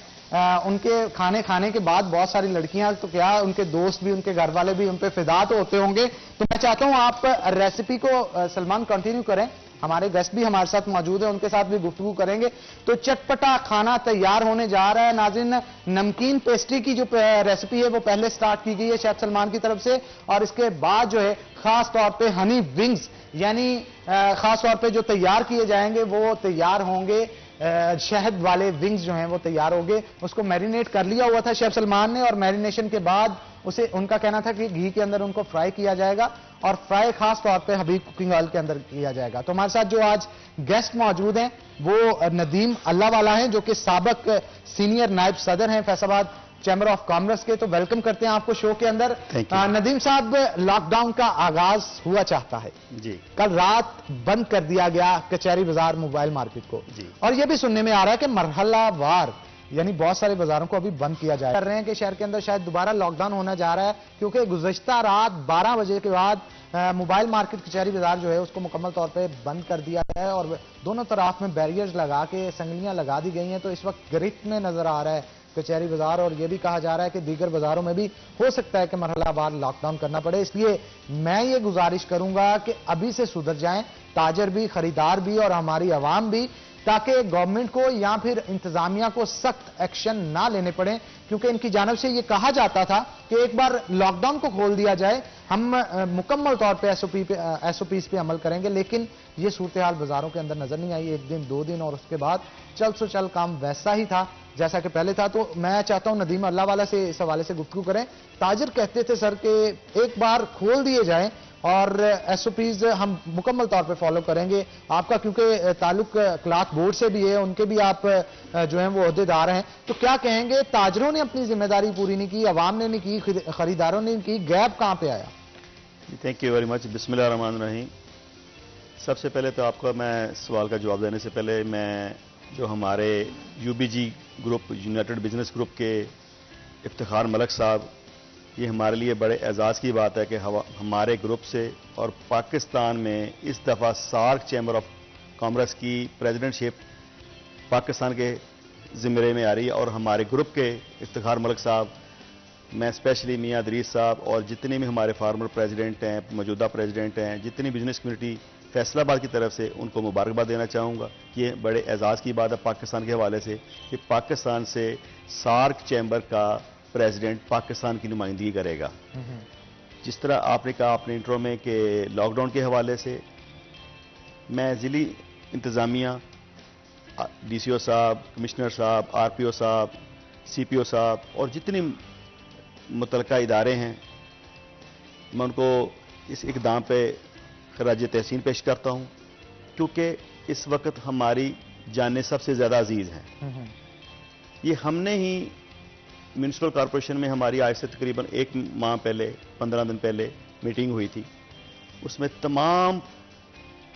उनके खाने के बाद बहुत सारी लड़कियां तो क्या, उनके दोस्त भी, उनके घर वाले भी उन पे फिदा तो होते होंगे। तो मैं चाहता हूं आप रेसिपी को सलमान कंटिन्यू करें। हमारे गेस्ट भी हमारे साथ मौजूद हैं, उनके साथ भी गुफ्तगू करेंगे। तो चटपटा खाना तैयार होने जा रहा है नाज़रीन। नमकीन पेस्ट्री की जो रेसिपी है वो पहले स्टार्ट की गई है शेफ सलमान की तरफ से, और इसके बाद जो है खास तौर पे हनी विंग्स, यानी खास तौर पे जो तैयार किए जाएंगे वो तैयार होंगे, शहद वाले विंग्स जो हैं वो तैयार होंगे। उसको मैरिनेट कर लिया हुआ था शेफ सलमान ने, और मैरिनेशन के बाद उसे, उनका कहना था कि घी के अंदर उनको फ्राई किया जाएगा और फ्राई खास तौर पे हबीब कुकिंग ऑयल के अंदर किया जाएगा। तो हमारे साथ जो आज गेस्ट मौजूद हैं वो नदीम अल्लाहवाला हैं, जो कि साबिक सीनियर नायब सदर हैं फैसलाबाद चैम्बर ऑफ कॉमर्स के। तो वेलकम करते हैं आपको शो के अंदर। नदीम साहब, लॉकडाउन का आगाज हुआ चाहता है जी, कल रात बंद कर दिया गया कचहरी बाजार मोबाइल मार्केट को जी, और यह भी सुनने में आ रहा है कि मरहलावार यानी बहुत सारे बाजारों को अभी बंद किया जा रहे हैं कि शहर के अंदर शायद दोबारा लॉकडाउन होना जा रहा है, क्योंकि गुज़श्ता रात 12 बजे के बाद मोबाइल मार्केट कचहरी बाजार जो है उसको मुकम्मल तौर पे बंद कर दिया है और दोनों तरफ में बैरियर्स लगा के संगलियां लगा दी गई हैं। तो इस वक्त गिरफ्त में नजर आ रहा है कचहरी बाजार, और यह भी कहा जा रहा है कि दीगर बाजारों में भी हो सकता है कि मरहलावार लॉकडाउन करना पड़े। इसलिए मैं ये गुजारिश करूंगा कि अभी से सुधर जाएं ताजर भी, खरीदार भी और हमारी आवाम भी, ताकि गवर्नमेंट को या फिर इंतजामिया को सख्त एक्शन ना लेने पड़े, क्योंकि इनकी जानब से ये कहा जाता था कि एक बार लॉकडाउन को खोल दिया जाए हम मुकम्मल तौर पे एसओपीज पे अमल करेंगे, लेकिन ये सूरत हाल बाजारों के अंदर नजर नहीं आई। 1 दिन 2 दिन और उसके बाद चल सो चल काम वैसा ही था जैसा कि पहले था। तो मैं चाहता हूं नदीम अल्लाहवाला से इस हवाले से गुफ्तगू करें। ताजिर कहते थे सर कि एक बार खोल दिए जाएं और एसओपीज हम मुकम्मल तौर पे फॉलो करेंगे। आपका क्योंकि ताल्लुक क्लॉथ बोर्ड से भी है, उनके भी आप जो हैं वो ओहदेदार हैं, तो क्या कहेंगे, ताजरों ने अपनी जिम्मेदारी पूरी नहीं की, अवाम ने नहीं की, खरीदारों ने नहीं की, गैप कहां पे आया? Thank you very much. बिस्मिल्लाह रहमान रहीम। सबसे पहले तो आपको मैं सवाल का जवाब देने से पहले मैं जो हमारे यूबीजी ग्रुप, यूनाइटेड बिजनेस ग्रुप के इफ्तिखार मलक साहब, ये हमारे लिए बड़े एजाज़ की बात है कि हमारे ग्रुप से और पाकिस्तान में इस दफ़ा सार्क चैम्बर ऑफ कॉमर्स की प्रेसिडेंटशिप पाकिस्तान के ज़िम्मे में आ रही है, और हमारे ग्रुप के इफ्तिखार मलक साहब मैं स्पेशली मियां अदरीस साहब और जितने भी हमारे फार्मर प्रेसिडेंट हैं, मौजूदा प्रेसिडेंट हैं, जितनी बिजनेस कम्युनिटी फैसलाबाद की तरफ से, उनको मुबारकबाद देना चाहूँगा। ये बड़े एजाज़ की बात है पाकिस्तान के हवाले से कि पाकिस्तान से सार्क चैम्बर का प्रेसिडेंट पाकिस्तान की नुमाइंदगी करेगा। जिस तरह आपने कहा अपने इंट्रो में कि लॉकडाउन के हवाले से मैं ज़िली इंतज़ामिया, DCO साहब, कमिश्नर साहब, RPO साहब, CPO साहब और जितनी मुतलका इदारे हैं, मैं उनको इस इक़दाम पे खराज तहसीन पेश करता हूँ, क्योंकि इस वक्त हमारी जानें सबसे ज़्यादा अजीज़ हैं। ये हमने ही म्यूनिसिपल कॉरपोरेशन में हमारी आज से तकरीबन 1 माह पहले, 15 दिन पहले मीटिंग हुई थी। उसमें तमाम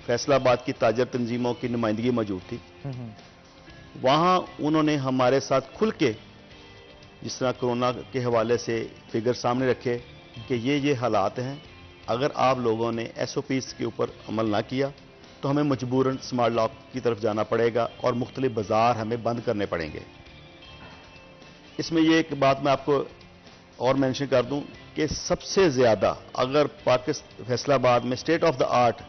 फैसलाबाद की ताजर तंजीमों की नुमाइंदगी मौजूद थी। वहाँ उन्होंने हमारे साथ खुल के जिस तरह कोरोना के हवाले से फिगर सामने रखे कि ये हालात हैं, अगर आप लोगों ने SOPs के ऊपर अमल ना किया तो हमें मजबूरन स्मार्ट लॉक की तरफ जाना पड़ेगा और मुख्तलिफ बाजार हमें बंद करने पड़ेंगे। इसमें ये एक बात मैं आपको और मेंशन कर दूं कि सबसे ज़्यादा अगर पाकिस्तान फैसलाबाद में state of the art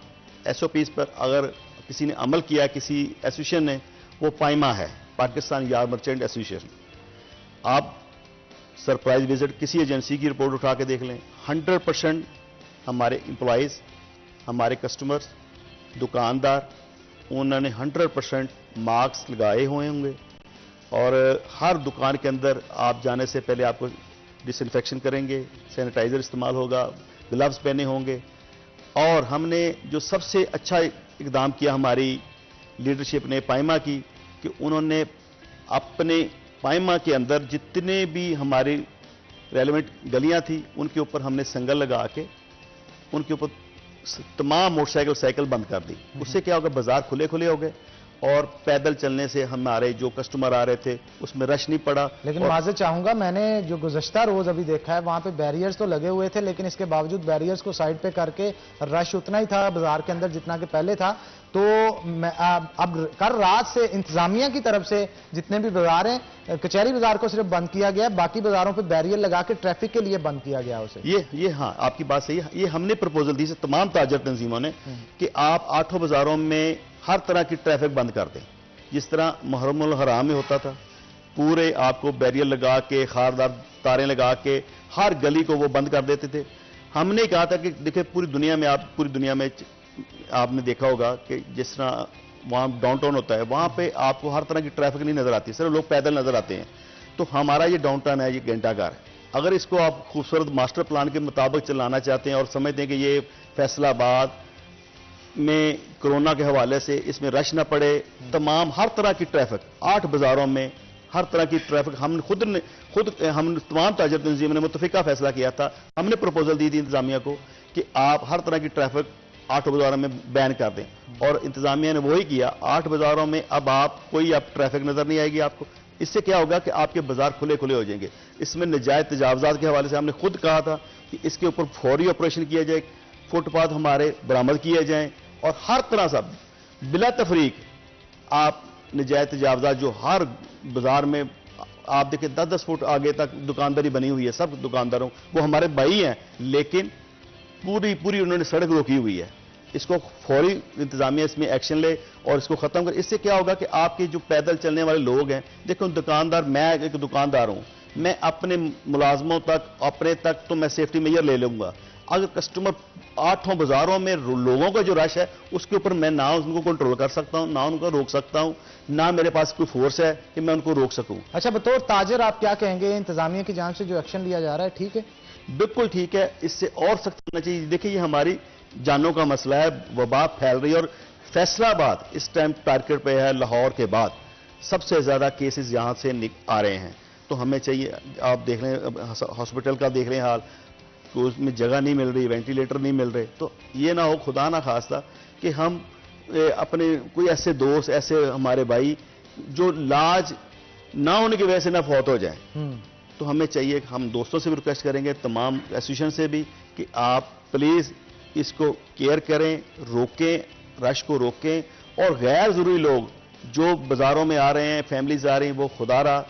SOPs पर अगर किसी ने अमल किया, किसी एसोसिएशन ने, वो पाइमा है, पाकिस्तान यार्ड मर्चेंट एसोसिएशन। आप सरप्राइज विजिट किसी एजेंसी की रिपोर्ट उठा के देख लें, 100% हमारे एम्प्लॉइज़, हमारे कस्टमर्स, दुकानदार, उन्होंने 100% मास्क लगाए हुए होंगे और हर दुकान के अंदर आप जाने से पहले आपको डिसइंफेक्शन करेंगे, सैनिटाइज़र इस्तेमाल होगा, ग्लव्स पहने होंगे। और हमने जो सबसे अच्छा इकदाम किया हमारी लीडरशिप ने पाइमा की, कि उन्होंने अपने पाइमा के अंदर जितने भी हमारी रेलेवेंट गलियां थी उनके ऊपर हमने संगल लगा के उनके ऊपर तमाम मोटरसाइकिल साइकिल बंद कर दी। उससे क्या होगा, बाजार खुले खुले हो गए और पैदल चलने से हमारे जो कस्टमर आ रहे थे उसमें रश नहीं पड़ा। लेकिन माज़रत चाहूंगा, मैंने जो गुज़श्ता रोज अभी देखा है वहां पे बैरियर्स तो लगे हुए थे, लेकिन इसके बावजूद बैरियर्स को साइड पे करके रश उतना ही था बाजार के अंदर जितना कि पहले था। तो अब कल रात से इंतजामिया की तरफ से जितने भी बाजार हैं, कचहरी बाजार को सिर्फ बंद किया गया, बाकी बाजारों पर बैरियर लगा के ट्रैफिक के लिए बंद किया गया उसे। ये हाँ, आपकी बात सही है। ये हमने प्रपोजल दी तमाम ताजर तंजीमों ने कि आप 8 बाजारों में हर तरह की ट्रैफिक बंद कर दें, जिस तरह मुहर्रमुल हराम में होता था। पूरे आपको बैरियर लगा के, खारदार तारें लगा के हर गली को वो बंद कर देते थे। हमने कहा था कि देखिए पूरी दुनिया में आपने देखा होगा कि जिस तरह वहाँ डाउनटाउन होता है, वहाँ पे आपको हर तरह की ट्रैफिक नहीं नजर आती, सिर्फ लोग पैदल नजर आते हैं। तो हमारा ये डाउनटाउन है, ये घंटाघर है। अगर इसको आप खूबसूरत मास्टर प्लान के मुताबिक चलाना चाहते हैं और समझते हैं कि ये फैसलाबाद में कोरोना के हवाले से इसमें रश ना पड़े, तमाम हर तरह की ट्रैफिक 8 बाजारों में हर तरह की ट्रैफिक हम तमाम ताजर तंजीम ने मुतफिका फैसला किया था। हमने प्रपोजल दी थी इंतजामिया को कि आप हर तरह की ट्रैफिक 8 बाजारों में बैन कर दें, और इंतजामिया ने वही किया। 8 बाजारों में अब कोई ट्रैफिक नजर नहीं आएगी आपको। इससे क्या होगा कि आपके बाजार खुले खुले हो जाएंगे। इसमें नजायज तजावजात के हवाले से हमने खुद कहा था कि इसके ऊपर फौरी ऑपरेशन किया जाए, फुटपाथ हमारे बरामद किए जाएं और हर तरह से बिला तफरीक आप नजायज तजावजात जो हर बाजार में आप देखिए 10-10 फुट आगे तक दुकानदारी बनी हुई है, सब दुकानदारों, वो हमारे भाई हैं, लेकिन पूरी उन्होंने सड़क रोकी हुई है। इसको फौरी इंतजामिया इसमें एक्शन ले और इसको खत्म कर। इससे क्या होगा कि आपके जो पैदल चलने वाले लोग हैं, देखो दुकानदार, मैं एक दुकानदार हूं, मैं अपने मुलाजमों तक, अपने तक तो मैं सेफ्टी मेजर ले लूंगा। अगर कस्टमर 8 बाजारों में लोगों का जो रश है उसके ऊपर मैं ना उनको कंट्रोल कर सकता हूं, ना उनको रोक सकता हूं, ना मेरे पास कोई फोर्स है कि मैं उनको रोक सकूं। अच्छा, बतौर ताजर आप क्या कहेंगे, इंतजामिया की जांच से जो एक्शन लिया जा रहा है ठीक है? बिल्कुल ठीक है, इससे और सख्त होना चाहिए। देखिए ये हमारी जानों का मसला है, वबा फैल रही है और फैसलाबाद इस टाइम टारगेट पे है। लाहौर के बाद सबसे ज्यादा केसेस यहां से आ रहे हैं। तो हमें चाहिए, आप देख लें हॉस्पिटल का देख लें हाल, तो उसमें जगह नहीं मिल रही, वेंटिलेटर नहीं मिल रहे। तो ये ना हो खुदा ना खास्ता कि हम अपने कोई ऐसे दोस्त, ऐसे हमारे भाई जो लाज ना होने की वजह से ना फौत हो जाए। तो हमें चाहिए, हम दोस्तों से भी रिक्वेस्ट करेंगे, तमाम एसोसिएशन से भी, कि आप प्लीज इसको केयर करें, रोकें, रश को रोकें और गैर जरूरी लोग जो बाजारों में आ रहे हैं, फैमिलीज आ रही हैं, वो खुदारा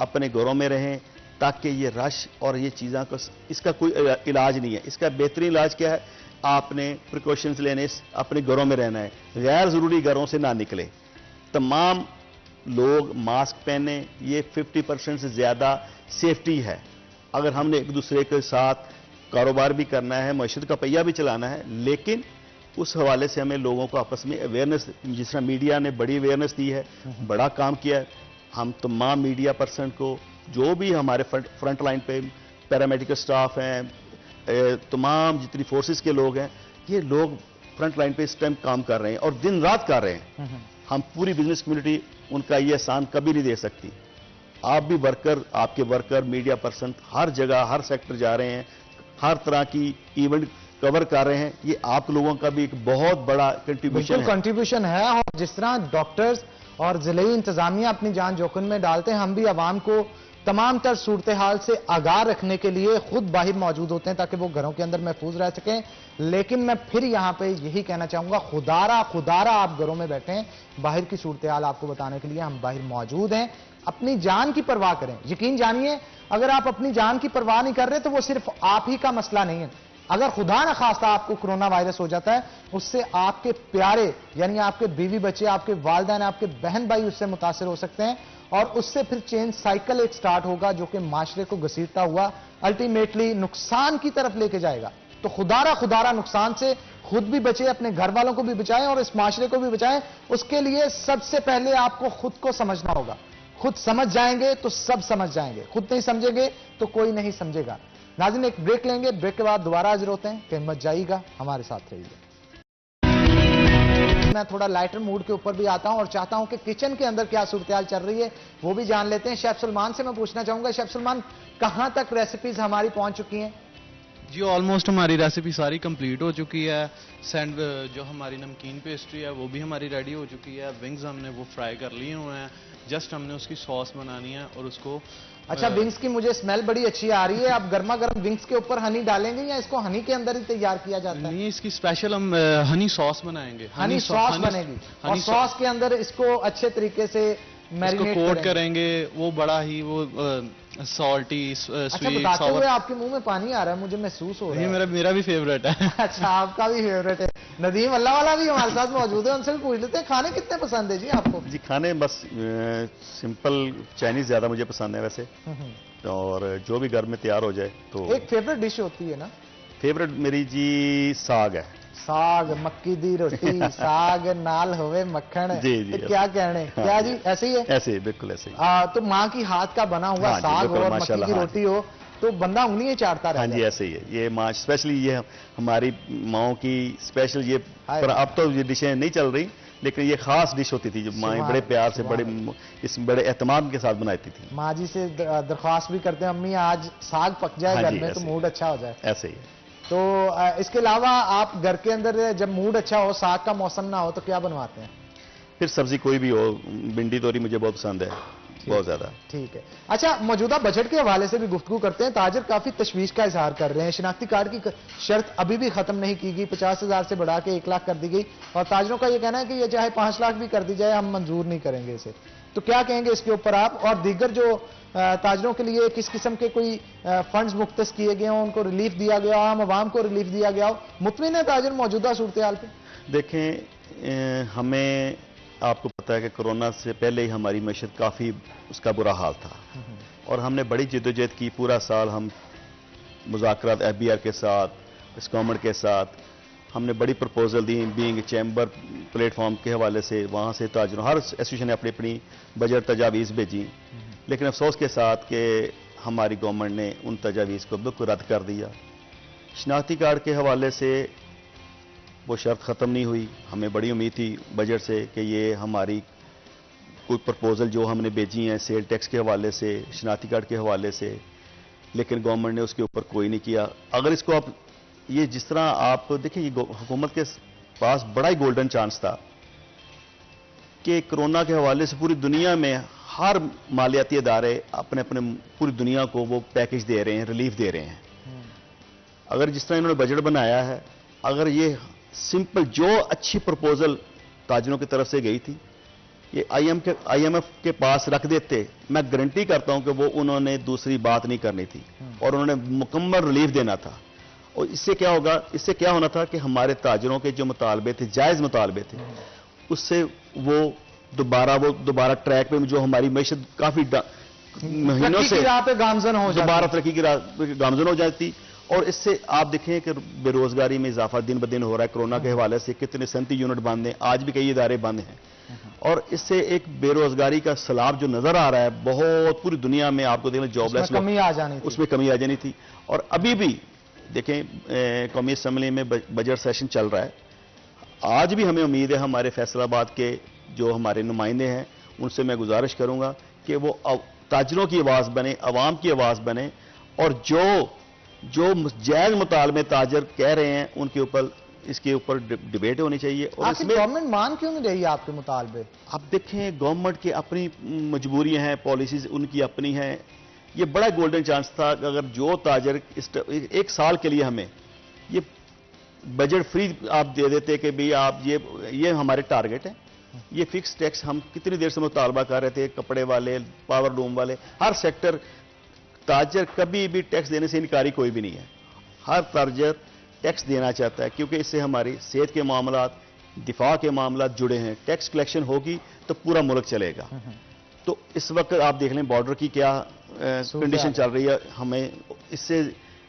अपने घरों में रहें ताकि ये रश और ये चीज़ों का इसका कोई इलाज नहीं है। इसका बेहतरीन इलाज क्या है? आपने प्रिकॉशंस लेने, अपने घरों में रहना है, गैर ज़रूरी घरों से ना निकले, तमाम लोग मास्क पहने, ये 50% से ज़्यादा सेफ्टी है। अगर हमने एक दूसरे के साथ कारोबार भी करना है, मईशत का पहिया भी चलाना है, लेकिन उस हवाले से हमें लोगों को आपस में अवेयरनेस, जिस तरह मीडिया ने बड़ी अवेयरनेस दी है, बड़ा काम किया है, हम तमाम मीडिया पर्सन को, जो भी हमारे फ्रंट लाइन पे पैरामेडिकल स्टाफ हैं, तमाम जितनी फोर्सेस के लोग हैं, ये लोग फ्रंट लाइन पे इस टाइम काम कर रहे हैं और दिन रात कर रहे हैं। हम पूरी बिजनेस कम्युनिटी उनका ये एहसान कभी नहीं दे सकती। आप भी वर्कर, आपके वर्कर, मीडिया पर्सन हर जगह, हर सेक्टर जा रहे हैं, हर तरह की इवेंट कवर कर रहे हैं। ये आप लोगों का भी एक बहुत बड़ा कंट्रीब्यूशन है। और जिस तरह डॉक्टर्स और जिले इंतजामिया अपनी जान जोखिम में डालते हैं, हम भी आवाम को तमाम तर सूरत हाल से आगाह रखने के लिए खुद बाहर मौजूद होते हैं ताकि वो घरों के अंदर महफूज रह सकें। लेकिन मैं फिर यहां पे यही कहना चाहूंगा, खुदारा आप घरों में बैठे हैं, बाहर की सूरत हाल आपको बताने के लिए हम बाहर मौजूद हैं। अपनी जान की परवाह करें। यकीन जानिए, अगर आप अपनी जान की परवाह नहीं कर रहे तो वो सिर्फ आप ही का मसला नहीं है। अगर खुदा ना खास्ता आपको कोरोना वायरस हो जाता है, उससे आपके प्यारे यानी आपके बीवी बच्चे, आपके वालिदैन, आपके बहन भाई उससे मुतासिर हो सकते हैं और उससे फिर चेन साइकिल एक स्टार्ट होगा जो कि माशरे को घसीटता हुआ अल्टीमेटली नुकसान की तरफ लेके जाएगा। तो खुदारा नुकसान से खुद भी बचे, अपने घर वालों को भी बचाएं और इस माशरे को भी बचाएं। उसके लिए सबसे पहले आपको खुद को समझना होगा। खुद समझ जाएंगे तो सब समझ जाएंगे, खुद नहीं समझेंगे तो कोई नहीं समझेगा। नाज़रीन, एक ब्रेक लेंगे, ब्रेक के बाद दोबारा हाजिर होते हैं। कहीं मत जाइएगा, हमारे साथ रहिए। मैं थोड़ा लाइटर मूड के ऊपर भी आता हूं और चाहता हूं कि किचन के अंदर क्या सूरत चल रही है वो भी जान लेते हैं। शेफ सलमान से मैं पूछना चाहूंगा, शेफ सलमान, कहां तक रेसिपीज हमारी पहुंच चुकी हैं? जी ऑलमोस्ट हमारी रेसिपी सारी कंप्लीट हो चुकी है। जो हमारी नमकीन पेस्ट्री है वो भी हमारी रेडी हो चुकी है। विंग्स हमने वो फ्राई कर लिए हुए हैं, जस्ट हमने उसकी सॉस बनानी है और उसको। अच्छा, विंग्स की मुझे स्मेल बड़ी अच्छी आ रही है। आप गर्मा गर्म विंग्स के ऊपर हनी डालेंगे या इसको हनी के अंदर ही तैयार किया जाता है? नहीं, इसकी स्पेशल हम हनी सॉस बनाएंगे। हनी सॉस बनेगी और सॉस के अंदर इसको अच्छे तरीके से मैरिनेट कोट करेंगे। वो बड़ा ही वो सॉल्टी अच्छा, स्वीट बताते हुए आपके मुंह में पानी आ रहा है, मुझे महसूस हो रहा है। ये मेरा भी फेवरेट है। अच्छा, आपका भी फेवरेट है। नदीम अल्लाह वाला भी हमारे साथ मौजूद है, उनसे भी पूछ लेते हैं खाने कितने पसंद है जी आपको? जी खाने बस सिंपल चाइनीज ज्यादा मुझे पसंद है वैसे, और जो भी घर में तैयार हो जाए तो। एक फेवरेट डिश होती है ना? फेवरेट मेरी जी साग है। साग, मक्की दी रोटी, साग नाल होवे मक्खन। जी जी, तो क्या कहने, क्या जी ऐसे ही है? ऐसे ही, बिल्कुल ऐसे ही। तो माँ की हाथ का बना हुआ साग और मक्की की रोटी हो तो बंदा उंगलियां चाटता रहता है। हाँ जी, ऐसे ही है। ये माँ स्पेशली, ये हमारी माओ की स्पेशल ये, पर अब तो ये डिशें नहीं चल रही, लेकिन ये खास डिश होती थी जो माँ बड़े प्यार से, बड़े एहतमाम के साथ बनाती थी। माँ जी से दरख्वास्त भी करते हैं, अम्मी आज साग पक जाए घर में तो मूड अच्छा हो जाए। ऐसे ही है। तो इसके अलावा आप घर के अंदर जब मूड अच्छा हो, साग का मौसम ना हो, तो क्या बनवाते हैं? फिर सब्जी कोई भी हो, भिंडी तोरी मुझे बहुत पसंद है, बहुत ज्यादा। ठीक है। अच्छा, मौजूदा बजट के हवाले से भी गुफ्तगू करते हैं। ताजर काफी तशवीश का इजहार कर रहे हैं। शिनाख्ती कार्ड की शर्त अभी भी खत्म नहीं की गई, 50,000 से बढ़ा के 1 लाख कर दी गई और ताजरों का यह कहना है कि यह चाहे 5 लाख भी कर दी जाए हम मंजूर नहीं करेंगे इसे। तो क्या कहेंगे इसके ऊपर आप? और दीगर जो ताजरों के लिए किस किस्म के कोई फंड्स मुख्तस किए गए हों, उनको रिलीफ दिया गया हो, आम आवाम को रिलीफ दिया गया हो, मुतमिन है ताजर मौजूदा सूरत हाल पे? देखें, हमें आपको पता है कि कोरोना से पहले ही हमारी मैशत काफ़ी उसका बुरा हाल था और हमने बड़ी जद्दोजहद की। पूरा साल हम मुज़ाकरात FBR के साथ, गवर्नमेंट के साथ हमने बड़ी प्रपोजल दी, बीइंग चैम्बर प्लेटफॉर्म के हवाले से, वहाँ से ताजरों, हर एसोसिएशन ने अपनी अपनी बजट तजावीज़ भेजी, लेकिन अफसोस के साथ कि हमारी गवर्नमेंट ने उन तजावीज़ को बिल्कुल रद्द कर दिया। शनाख्ती कार्ड के हवाले से वो शर्त ख़त्म नहीं हुई। हमें बड़ी उम्मीद थी बजट से कि ये हमारी कोई प्रपोजल जो हमने भेजी हैं सेल टैक्स के हवाले से, शनाख्ती कार्ड के हवाले से, लेकिन गवर्नमेंट ने उसके ऊपर कोई नहीं किया। अगर इसको आप ये जिस तरह आप देखिए, ये हुकूमत के पास बड़ा ही गोल्डन चांस था कि कोरोना के हवाले से पूरी दुनिया में हर मालियाती इदारे अपने अपने पूरी दुनिया को वो पैकेज दे रहे हैं, रिलीफ दे रहे हैं। अगर जिस तरह इन्होंने बजट बनाया है, अगर ये सिंपल जो अच्छी प्रपोजल ताजरों की तरफ से गई थी ये IMF के पास रख देते, मैं गारंटी करता हूं कि वो उन्होंने दूसरी बात नहीं करनी थी और उन्होंने मुकम्मल रिलीफ देना था। और इससे क्या होगा, इससे क्या होना था कि हमारे ताजरों के जो मुतालबे थे, जायज मुतालबे थे, उससे वो दोबारा ट्रैक पे जो हमारी मैशत काफी महीनों से गामजन हो दोबारा तरक्की की गामजन हो जाती। और इससे आप देखें कि बेरोजगारी में इजाफा दिन ब दिन हो रहा है। कोरोना के हवाले से कितने 37 यूनिट बंद हैं, आज भी कई इदारे बंद हैं, और इससे एक बेरोजगारी का सैलाब जो नजर आ रहा है बहुत पूरी दुनिया में, आपको देखें जॉबलेस कमी आ जानी थी, उसमें कमी आ जानी थी। और अभी भी देखें कौमी असम्बली में बजट सेशन चल रहा है, आज भी हमें उम्मीद है हमारे फैसलाबाद के जो हमारे नुमाइंदे हैं उनसे मैं गुजारिश करूंगा कि वो ताजरों की आवाज बने, अवाम की आवाज बने, और जो जायज मुतालबे ताजर कह रहे हैं उनके ऊपर, इसके ऊपर डिबेट होनी चाहिए। और इसमें गवर्नमेंट मान क्यों नहीं रही है आपके मुतालबे? आप देखें गवर्नमेंट की अपनी मजबूरियां हैं, पॉलिसीज उनकी अपनी हैं। ये बड़ा गोल्डन चांस था अगर जो ताजर एक साल के लिए हमें ये बजट फ्री आप दे देते कि भाई आप ये हमारे टारगेट है, ये फिक्स टैक्स हम कितनी देर से मुतालबा कर रहे थे, कपड़े वाले, पावर लूम वाले, हर सेक्टर, ताजर कभी भी टैक्स देने से इनकारी कोई भी नहीं है। हर ताजर टैक्स देना चाहता है क्योंकि इससे हमारी सेहत के मामलात, दिफा के मामलात जुड़े हैं। टैक्स कलेक्शन होगी तो पूरा मुल्क चलेगा। तो इस वक्त आप देख लें बॉर्डर की क्या कंडीशन चल रही है, हमें इससे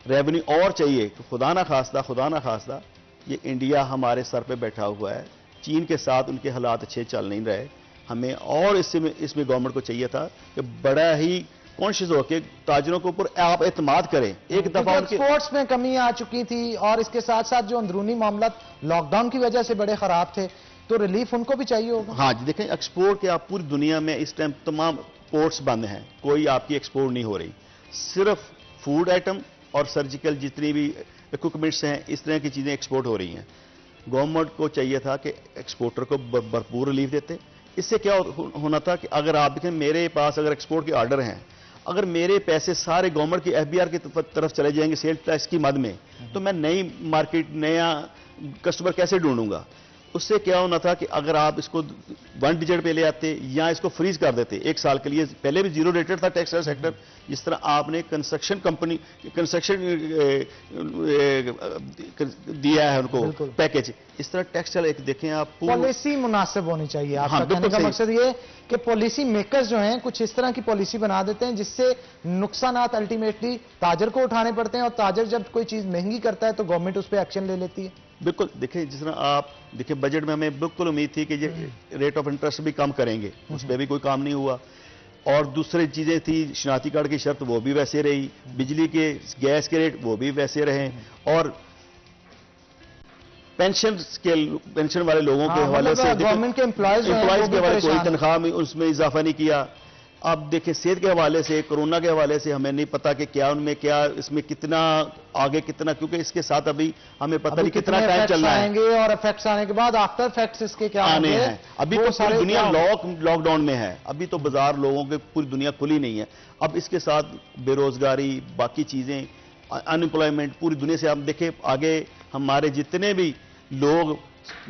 रेवेन्यू और चाहिए। खुदा ना खास्ता ये इंडिया हमारे सर पे बैठा हुआ है, चीन के साथ उनके हालात अच्छे चल नहीं रहे, हमें और इसमें गवर्नमेंट को चाहिए था कि बड़ा ही कॉन्शियस होकर ताजरों के ऊपर आप एतमाद करें। एक दफा एक्सपोर्ट्स में कमी आ चुकी थी और इसके साथ साथ जो अंदरूनी मामला लॉकडाउन की वजह से बड़े खराब थे, तो रिलीफ उनको भी चाहिए होगा। हाँ जी, देखें एक्सपोर्ट के आप पूरी दुनिया में इस टाइम तमाम पोर्ट्स बंद हैं, कोई आपकी एक्सपोर्ट नहीं हो रही, सिर्फ फूड आइटम और सर्जिकल जितनी भी इक्विपमेंट्स हैं इस तरह की चीजें एक्सपोर्ट हो रही हैं। गवर्नमेंट को चाहिए था कि एक्सपोर्टर को भरपूर रिलीफ देते। इससे क्या होना था कि अगर आप देखें मेरे पास अगर एक्सपोर्ट के ऑर्डर हैं, अगर मेरे पैसे सारे गवर्नमेंट की FBR की तरफ चले जाएंगे सेल टैक्स की मद में, तो मैं नई मार्केट, नया कस्टमर कैसे ढूंढूंगा। उससे क्या होना था कि अगर आप इसको 1 डिजिट पे ले आते या इसको फ्रीज कर देते एक साल के लिए, पहले भी 0 रेटेड था टेक्सटाइल सेक्टर, जिस तरह आपने कंस्ट्रक्शन दिया है उनको पैकेज, इस तरह टेक्सटाइल एक देखें आप पॉलिसी मुनासिब होनी चाहिए। आपका कहने का मकसद ये कि पॉलिसी मेकर्स जो हैं कुछ इस तरह की पॉलिसी बना देते हैं जिससे नुकसानात अल्टीमेटली ताजर को उठाने पड़ते हैं, और ताजर जब कोई चीज महंगी करता है तो गवर्नमेंट उस पर एक्शन ले लेती है। बिल्कुल, देखिए जिस तरह आप देखिए बजट में हमें बिल्कुल उम्मीद थी कि ये रेट ऑफ इंटरेस्ट भी कम करेंगे, उस पर भी कोई काम नहीं हुआ। और दूसरी चीजें थी, शनाख्ती कार्ड की शर्त वो भी वैसे रही, बिजली के गैस के रेट वो भी वैसे रहे, और पेंशन वाले लोगों के हवाले से गवर्नमेंट के एम्प्लॉयज के हवाले कोई तनख्वाह में उसमें इजाफा नहीं किया। अब देखिए सेहत के हवाले से, कोरोना के हवाले से हमें नहीं पता कि क्या उनमें क्या इसमें कितना आगे कितना, क्योंकि इसके साथ अभी हमें पता नहीं कितना टाइम चलना है, और इफेक्ट्स आने के बाद आफ्टर इफेक्ट्स इसके क्या आने हैं। अभी तो सारी दुनिया लॉकडाउन में है, अभी तो बाजार लोगों के पूरी दुनिया खुली नहीं है। अब इसके साथ बेरोजगारी, बाकी चीजें, अनएम्प्लॉयमेंट पूरी दुनिया से आप देखें आगे हमारे जितने भी लोग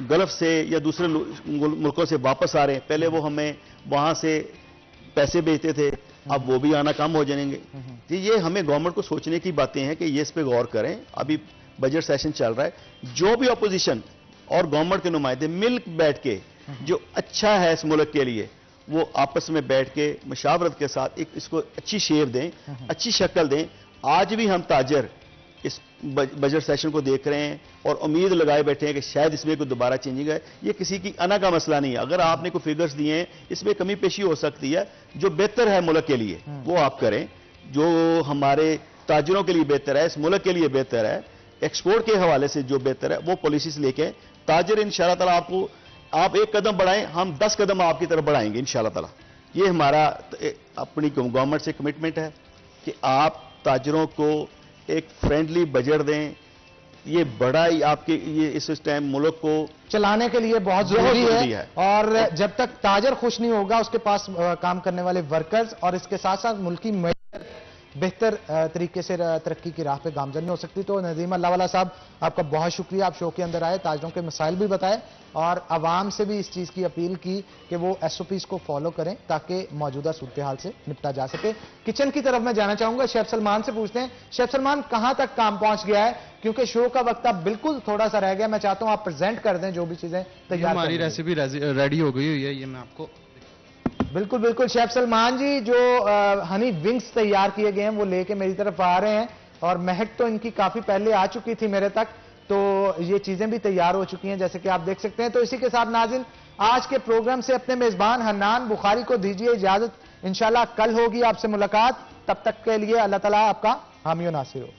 गल्फ से या दूसरे मुल्कों से वापस आ रहे हैं, पहले वो हमें वहां से पैसे भेजते थे, अब वो भी आना कम हो जाएंगे। तो ये हमें गवर्नमेंट को सोचने की बातें हैं कि ये इस पे गौर करें। अभी बजट सेशन चल रहा है, जो भी अपोजिशन और गवर्नमेंट के नुमाइंदे मिल बैठ के जो अच्छा है इस मुल्क के लिए वो आपस में बैठ के मशावरत के साथ एक इसको अच्छी शेप दें, अच्छी शक्ल दें। आज भी हम ताजर इस बजट सेशन को देख रहे हैं और उम्मीद लगाए बैठे हैं कि शायद इसमें कोई दोबारा चेंजिंग है। ये किसी की अना का मसला नहीं है। अगर आपने कोई फिगर्स दिए हैं इसमें कमी पेशी हो सकती है, जो बेहतर है मुल्क के लिए वो आप करें, जो हमारे ताजरों के लिए बेहतर है, इस मुल्क के लिए बेहतर है, एक्सपोर्ट के हवाले से जो बेहतर है वो पॉलिसीज लेके ताजर इंशाल्लाह ताला आपको, आप एक कदम बढ़ाएं, हम 10 कदम आपकी तरफ बढ़ाएंगे इंशाल्लाह ताला। ये हमारा अपनी गवर्नमेंट से कमिटमेंट है कि आप ताजरों को एक फ्रेंडली बजट दें। ये बड़ा ही आपके ये इस टाइम मुल्क को चलाने के लिए बहुत जरूरी है। और जब तक ताजर खुश नहीं होगा, उसके पास काम करने वाले वर्कर्स और इसके साथ साथ मुल्की बेहतर तरीके से तरक्की की राह पे गामजन नहीं हो सकती। तो नदीम अल्लाहवाला साहब, आपका बहुत शुक्रिया, आप शो के अंदर आए, ताजरों के मसाइल भी बताए और आवाम से भी इस चीज़ की अपील की कि वो SOPs को फॉलो करें ताकि मौजूदा सूरत हाल से निपटा जा सके। किचन की तरफ मैं जाना चाहूंगा, शेफ सलमान से पूछते हैं। शेफ सलमान, कहां तक काम पहुंच गया है? क्योंकि शो का वक्त अब बिल्कुल थोड़ा सा रह गया। मैं चाहता हूं आप प्रेजेंट कर दें जो भी चीजें तैयार। हमारी रेसिपी रेडी हो गई हुई है, ये मैं आपको बिल्कुल बिल्कुल। शेफ सलमान जी जो हनी विंग्स तैयार किए गए हैं वो लेके मेरी तरफ आ रहे हैं और महक तो इनकी काफी पहले आ चुकी थी मेरे तक, तो ये चीजें भी तैयार हो चुकी हैं जैसे कि आप देख सकते हैं। तो इसी के साथ नाज़रीन, आज के प्रोग्राम से अपने मेजबान हन्नान बुखारी को दीजिए इजाजत। इंशाल्लाह कल होगी आपसे मुलाकात, तब तक के लिए अल्लाह ताला आपका हामी और नासिर हो।